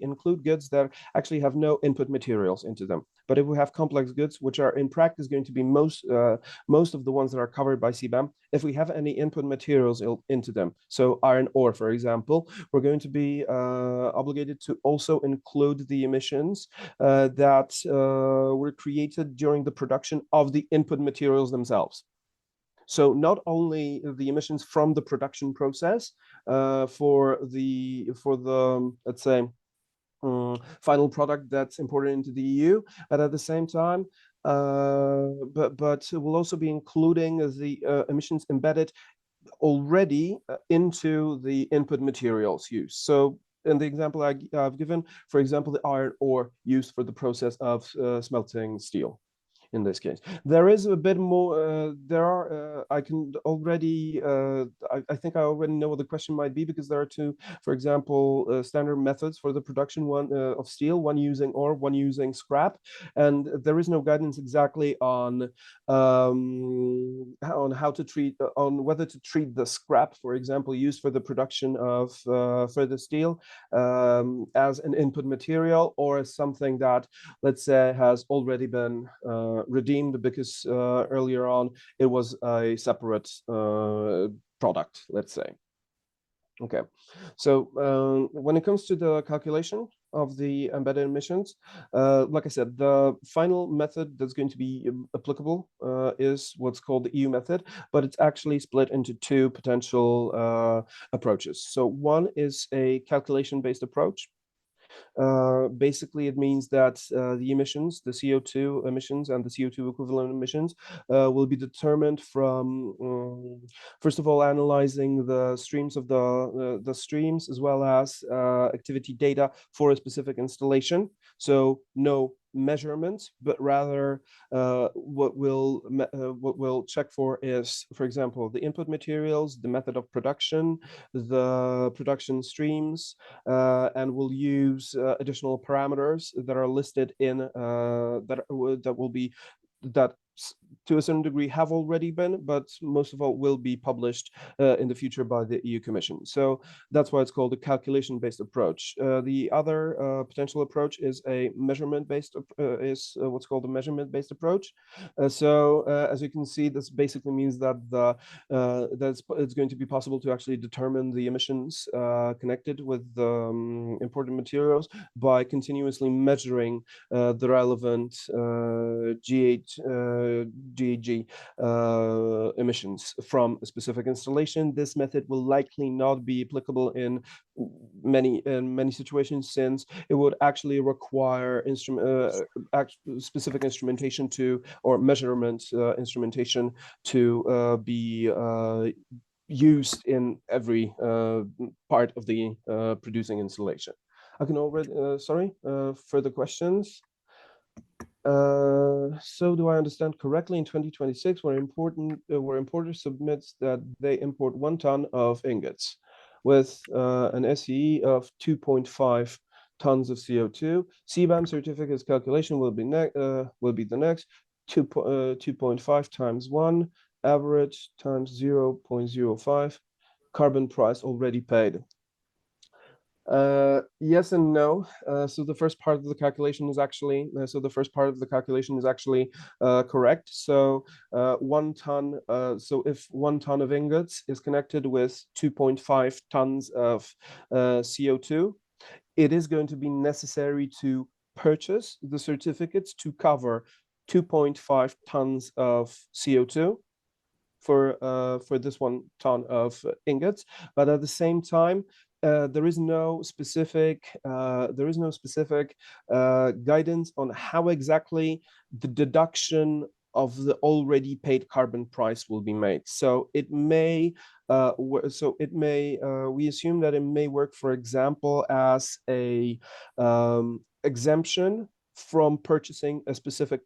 include goods that actually have no input materials into them. But if we have complex goods, which are in practice going to be most of the ones that are covered by CBAM, if we have any input materials into them, so iron ore, for example, we're going to be obligated to also include the emissions that were created during the production of the input materials themselves. So not only the emissions from the production process for the let's say final product that's imported into the EU, but at the same time, but we'll also be including the emissions embedded already into the input materials used. So in the example I've given, for example, the iron ore used for the process of smelting steel. In this case, there is a bit more. There are. I can already. I think I already know what the question might be, because there are two, for example, standard methods for the production of steel. One using ore, one using scrap, and there is no guidance exactly on how to treat on whether to treat the scrap, for example, used for the production of further steel, as an input material, or as something that, let's say, has already been redeemed because earlier on it was a separate product, let's say. Okay, so when it comes to the calculation of the embedded emissions, like I said, the final method that's going to be applicable is what's called the EU method, but it's actually split into two potential approaches. So one is a calculation-based approach. Basically, it means that the emissions, the CO2 emissions and the CO2 equivalent emissions will be determined from, first of all, analyzing the streams of the streams, as well as activity data for a specific installation. So no measurements, but rather what we'll check for is, for example, the input materials, the method of production, the production streams, and we'll use additional parameters that are listed in that to a certain degree have already been, but most of all will be published in the future by the EU Commission. So that's why it's called a calculation-based approach. The other potential approach is a measurement-based, what's called a measurement-based approach. As you can see, this basically means that it's going to be possible to actually determine the emissions connected with the imported materials by continuously measuring the relevant GHG emissions from a specific installation. This method will likely not be applicable in many situations, since it would actually require specific instrumentation or measurement instrumentation to be used in every part of the producing installation. I can already, further questions? So do I understand correctly, in 2026, where importer submits that they import 1 ton of ingots with an SEE of 2.5 tons of CO2, CBAM certificates calculation will be the next 2.5 times 1 average times 0.05 carbon price already paid. Yes and no. So the first part of the calculation is actually correct. So 1 ton. So if 1 ton of ingots is connected with 2.5 tons of CO2, it is going to be necessary to purchase the certificates to cover 2.5 tons of CO2 for this 1 ton of ingots, but at the same time, there is no specific guidance on how exactly the deduction of the already paid carbon price will be made. So it may, we assume that it may work, for example, as a exemption from purchasing a specific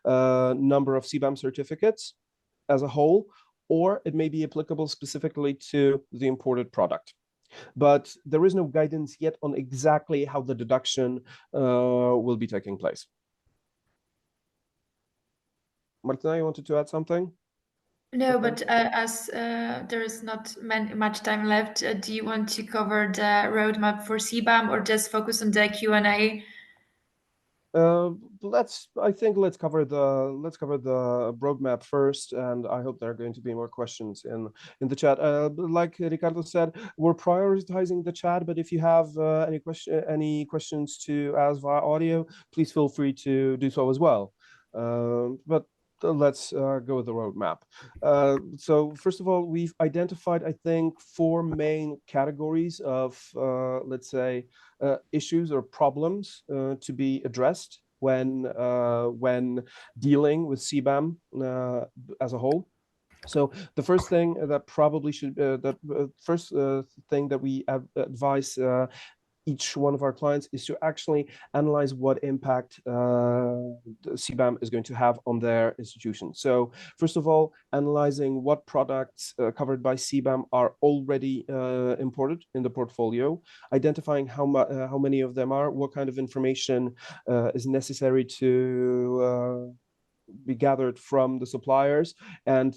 number of CBAM certificates as a whole, or it may be applicable specifically to the imported product. But there is no guidance yet on exactly how the deduction will be taking place. Martyna, you wanted to add something? No, but as there is not much time left, do you want to cover the roadmap for CBAM or just focus on the Q&A? Let's cover the roadmap first, and I hope there are going to be more questions in the chat. Like Ricardo said, we're prioritizing the chat, but if you have any questions to ask via audio, please feel free to do so as well. But let's go with the roadmap. So first of all, we've identified, I think, 4 main categories of, let's say, issues or problems to be addressed when dealing with CBAM as a whole. So the first thing that probably should, first thing that we advise each one of our clients is to actually analyze what impact CBAM is going to have on their institution. So first of all, analyzing what products covered by CBAM are already imported in the portfolio, identifying how many of them are, what kind of information is necessary to be gathered from the suppliers, and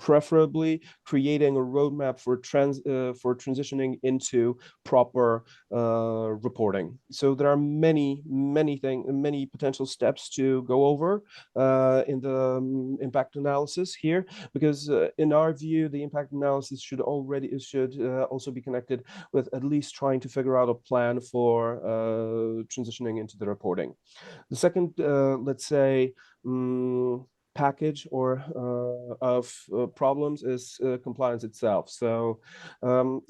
preferably creating a roadmap for transitioning into proper reporting. So there are many potential steps to go over in the impact analysis here, because in our view, the impact analysis should also be connected with at least trying to figure out a plan for transitioning into the reporting. The second, let's say, package or of problems is compliance itself. So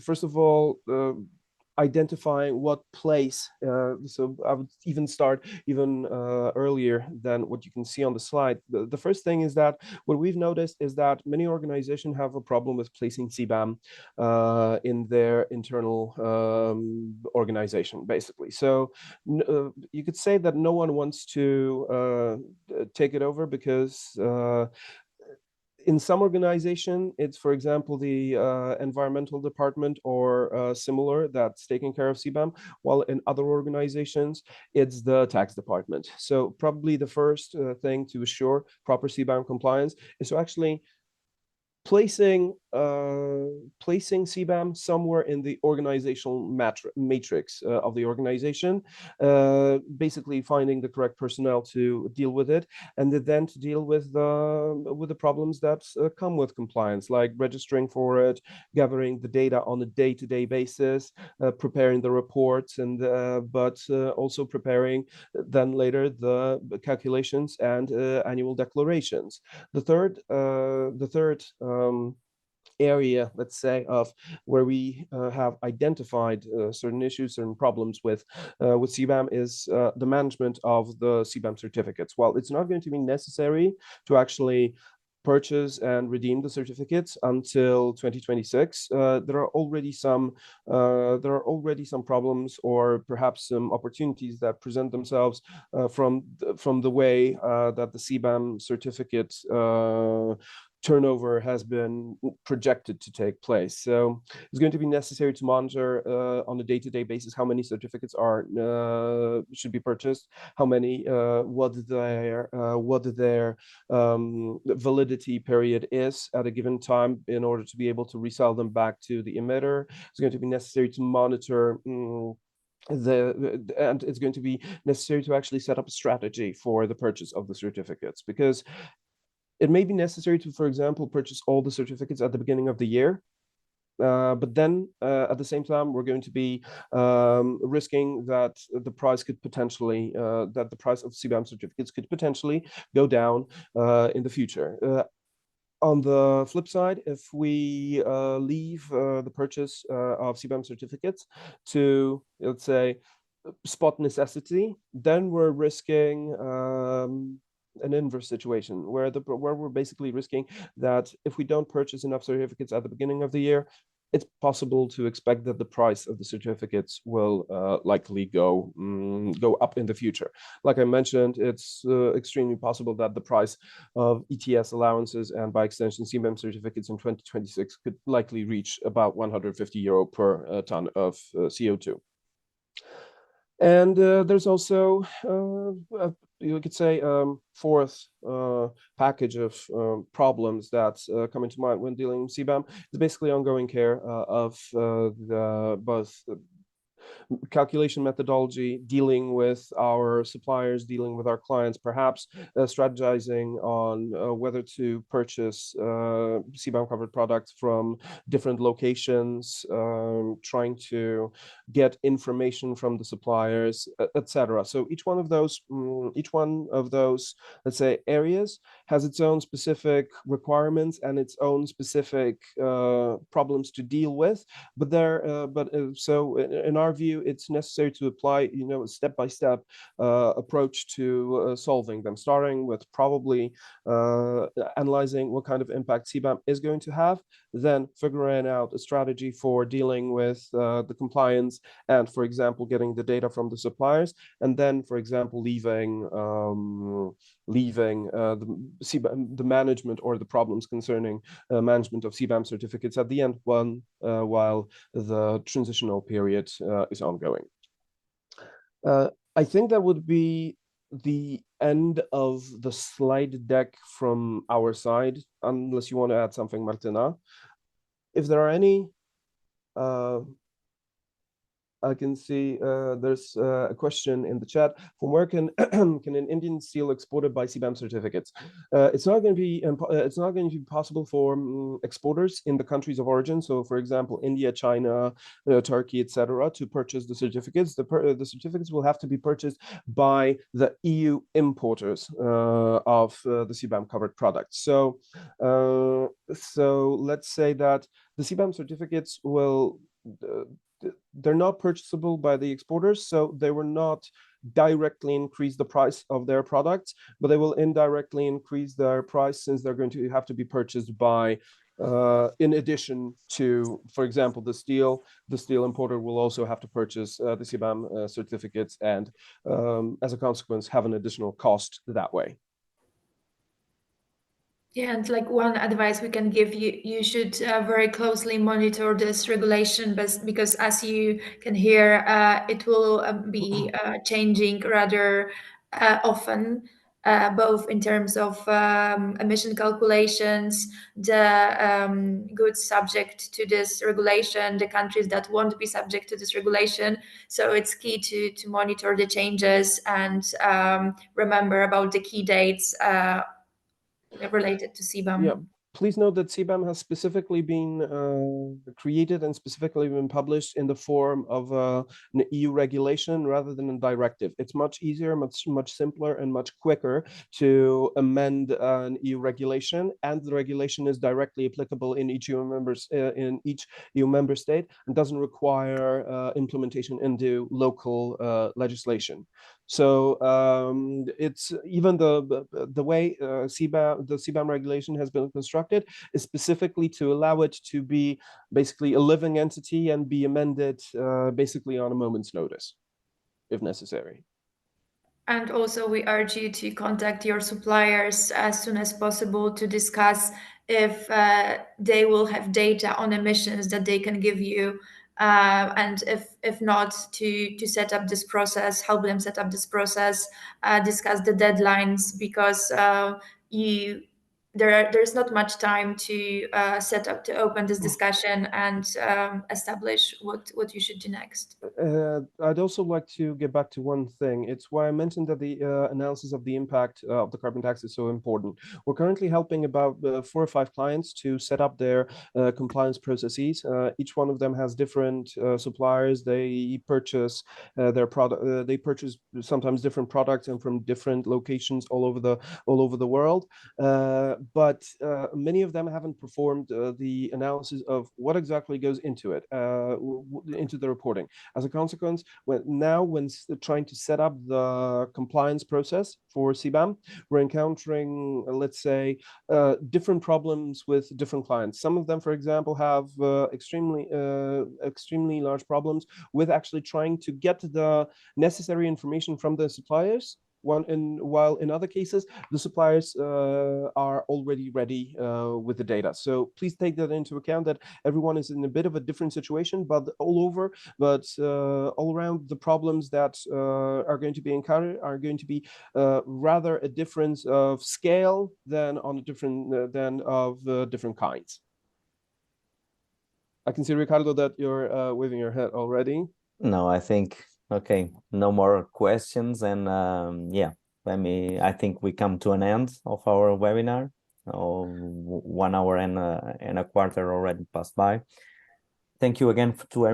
first of all, identifying what place, so I would even start earlier than what you can see on the slide. The first thing is that what we've noticed is that many organizations have a problem with placing CBAM in their internal organization, basically. So you could say that no one wants to take it over because in some organization, it's, for example, the environmental department or similar that's taking care of CBAM, while in other organizations, it's the tax department. So probably the first thing to assure proper CBAM compliance is to actually placing CBAM somewhere in the organizational matrix of the organization, basically finding the correct personnel to deal with it, and then to deal with the problems that come with compliance, like registering for it, gathering the data on a day-to-day basis, preparing the reports, and but also preparing then later the calculations and annual declarations. The third area, let's say, of where we have identified certain issues, certain problems with CBAM is the management of the CBAM certificates. While it's not going to be necessary to actually purchase and redeem the certificates until 2026, there are already some problems or perhaps some opportunities that present themselves from the way that the CBAM certificate turnover has been projected to take place. So it's going to be necessary to monitor on a day-to-day basis how many certificates are should be purchased, how many, what their validity period is at a given time in order to be able to resell them back to the emitter. It's going to be necessary to monitor and it's going to be necessary to actually set up a strategy for the purchase of the certificates, because it may be necessary to, for example, purchase all the certificates at the beginning of the year, But then at the same time, we're going to be risking that the price could potentially, that the price of CBAM certificates could potentially go down in the future. On the flip side, if we leave the purchase of CBAM certificates to, let's say, spot necessity, then we're risking an inverse situation where we're basically risking that if we don't purchase enough certificates at the beginning of the year, it's possible to expect that the price of the certificates will likely go up in the future. Like I mentioned, it's extremely possible that the price of ETS allowances and by extension CBAM certificates in 2026 could likely reach about €150 per ton of CO2. And there's also, you could say, fourth package of problems that come into mind when dealing with CBAM. It's basically ongoing care of both calculation methodology, dealing with our suppliers, dealing with our clients, perhaps strategizing on whether to purchase CBAM covered products from different locations, trying to get information from the suppliers, etc. So each one of those, let's say, areas has its own specific requirements and its own specific problems to deal with. But so in our view, it's necessary to apply, a step-by-step approach to solving them, starting with probably analyzing what kind of impact CBAM is going to have, then figuring out a strategy for dealing with the compliance and, for example, getting the data from the suppliers, and then, for example, leaving the management or the problems concerning management of CBAM certificates at the end while the transitional period is ongoing. I think that would be the end of the slide deck from our side, unless you want to add something, Martyna. If there are any, I can see there's a question in the chat. From where can an Indian steel exported by CBAM certificates? It's not going to be possible for exporters in the countries of origin. So, for example, India, China, Turkey, etc., to purchase the certificates. The certificates will have to be purchased by the EU importers of the CBAM covered products. So, let's say that the CBAM certificates will. They're not purchasable by the exporters, so they will not directly increase the price of their products, but they will indirectly increase their price since they're going to have to be purchased by, in addition to, for example, the steel importer will also have to purchase the CBAM certificates and, as a consequence, have an additional cost that way. Yeah, and like one advice we can give you, you should very closely monitor this regulation, because as you can hear, it will be changing rather often, both in terms of emission calculations, the goods subject to this regulation, the countries that won't be subject to this regulation. So it's key to monitor the changes and remember about the key dates related to CBAM. Yeah, please note that CBAM has specifically been created and specifically been published in the form of an EU regulation rather than a directive. It's much easier, much simpler, and much quicker to amend an EU regulation, and the regulation is directly applicable in each EU member state and doesn't require implementation into local legislation. So it's even the way the CBAM regulation has been constructed is specifically to allow it to be basically a living entity and be amended basically on a moment's notice, if necessary. And also we urge you to contact your suppliers as soon as possible to discuss if they will have data on emissions that they can give you. And if not, to set up this process, help them set up this process, discuss the deadlines, because there's not much time to open this discussion and establish what you should do next. I'd also like to get back to one thing. It's why I mentioned that the analysis of the impact of the carbon tax is so important. We're currently helping about 4 or 5 clients to set up their compliance processes. Each one of them has different suppliers. They purchase their product. They purchase sometimes different products and from different locations all over the world. But many of them haven't performed the analysis of what exactly goes into it, into the reporting. As a consequence, when trying to set up the compliance process for CBAM, we're encountering, let's say, different problems with different clients. Some of them, for example, have extremely large problems with actually trying to get the necessary information from the suppliers. While in other cases, the suppliers are already ready with the data. So please take that into account, that everyone is in a bit of a different situation, but all around the problems that are going to be encountered are going to be rather a difference of scale than of different kinds. I can see, Ricardo, that you're waving your head already. No, I think, okay, no more questions. And yeah, I think we come to an end of our webinar. 1 hour and a quarter already passed by. Thank you again to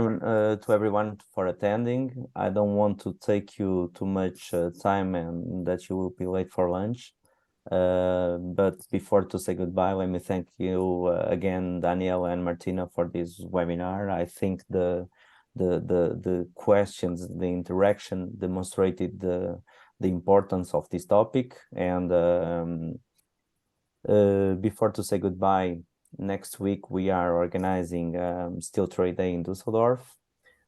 everyone for attending. I don't want to take you too much time and that you will be late for lunch. But before to say goodbye, let me thank you again, Daniel and Martyna, for this webinar. I think the questions, the interaction demonstrated the importance of this topic. And before to say goodbye, next week we are organizing Steel Trade Day in Düsseldorf.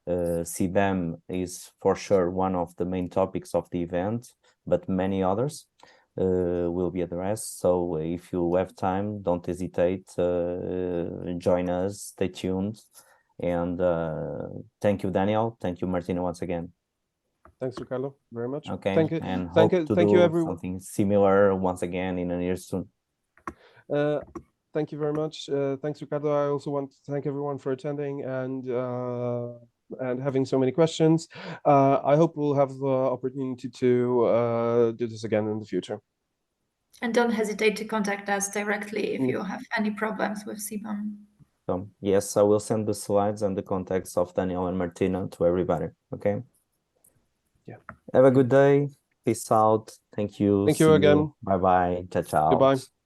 CBAM is for sure one of the main topics of the event, but many others will be addressed. So if you have time, don't hesitate, join us, stay tuned. And thank you, Daniel. Thank you, Martyna, once again. Thanks, Ricardo, very much. Okay, thank you, and thank hope you, to thank do you, everyone. something similar once again in the near soon. Thank you very much. Thanks, Ricardo. I also want to thank everyone for attending and having so many questions. I hope we'll have the opportunity to do this again in the future. And don't hesitate to contact us directly if you have any problems with CBAM. So, yes, I will send the slides and the contacts of Daniel and Martyna to everybody. Okay. Yeah. Have a good day. Peace out. Thank you. Thank you again. Bye bye. Ciao, ciao. Goodbye.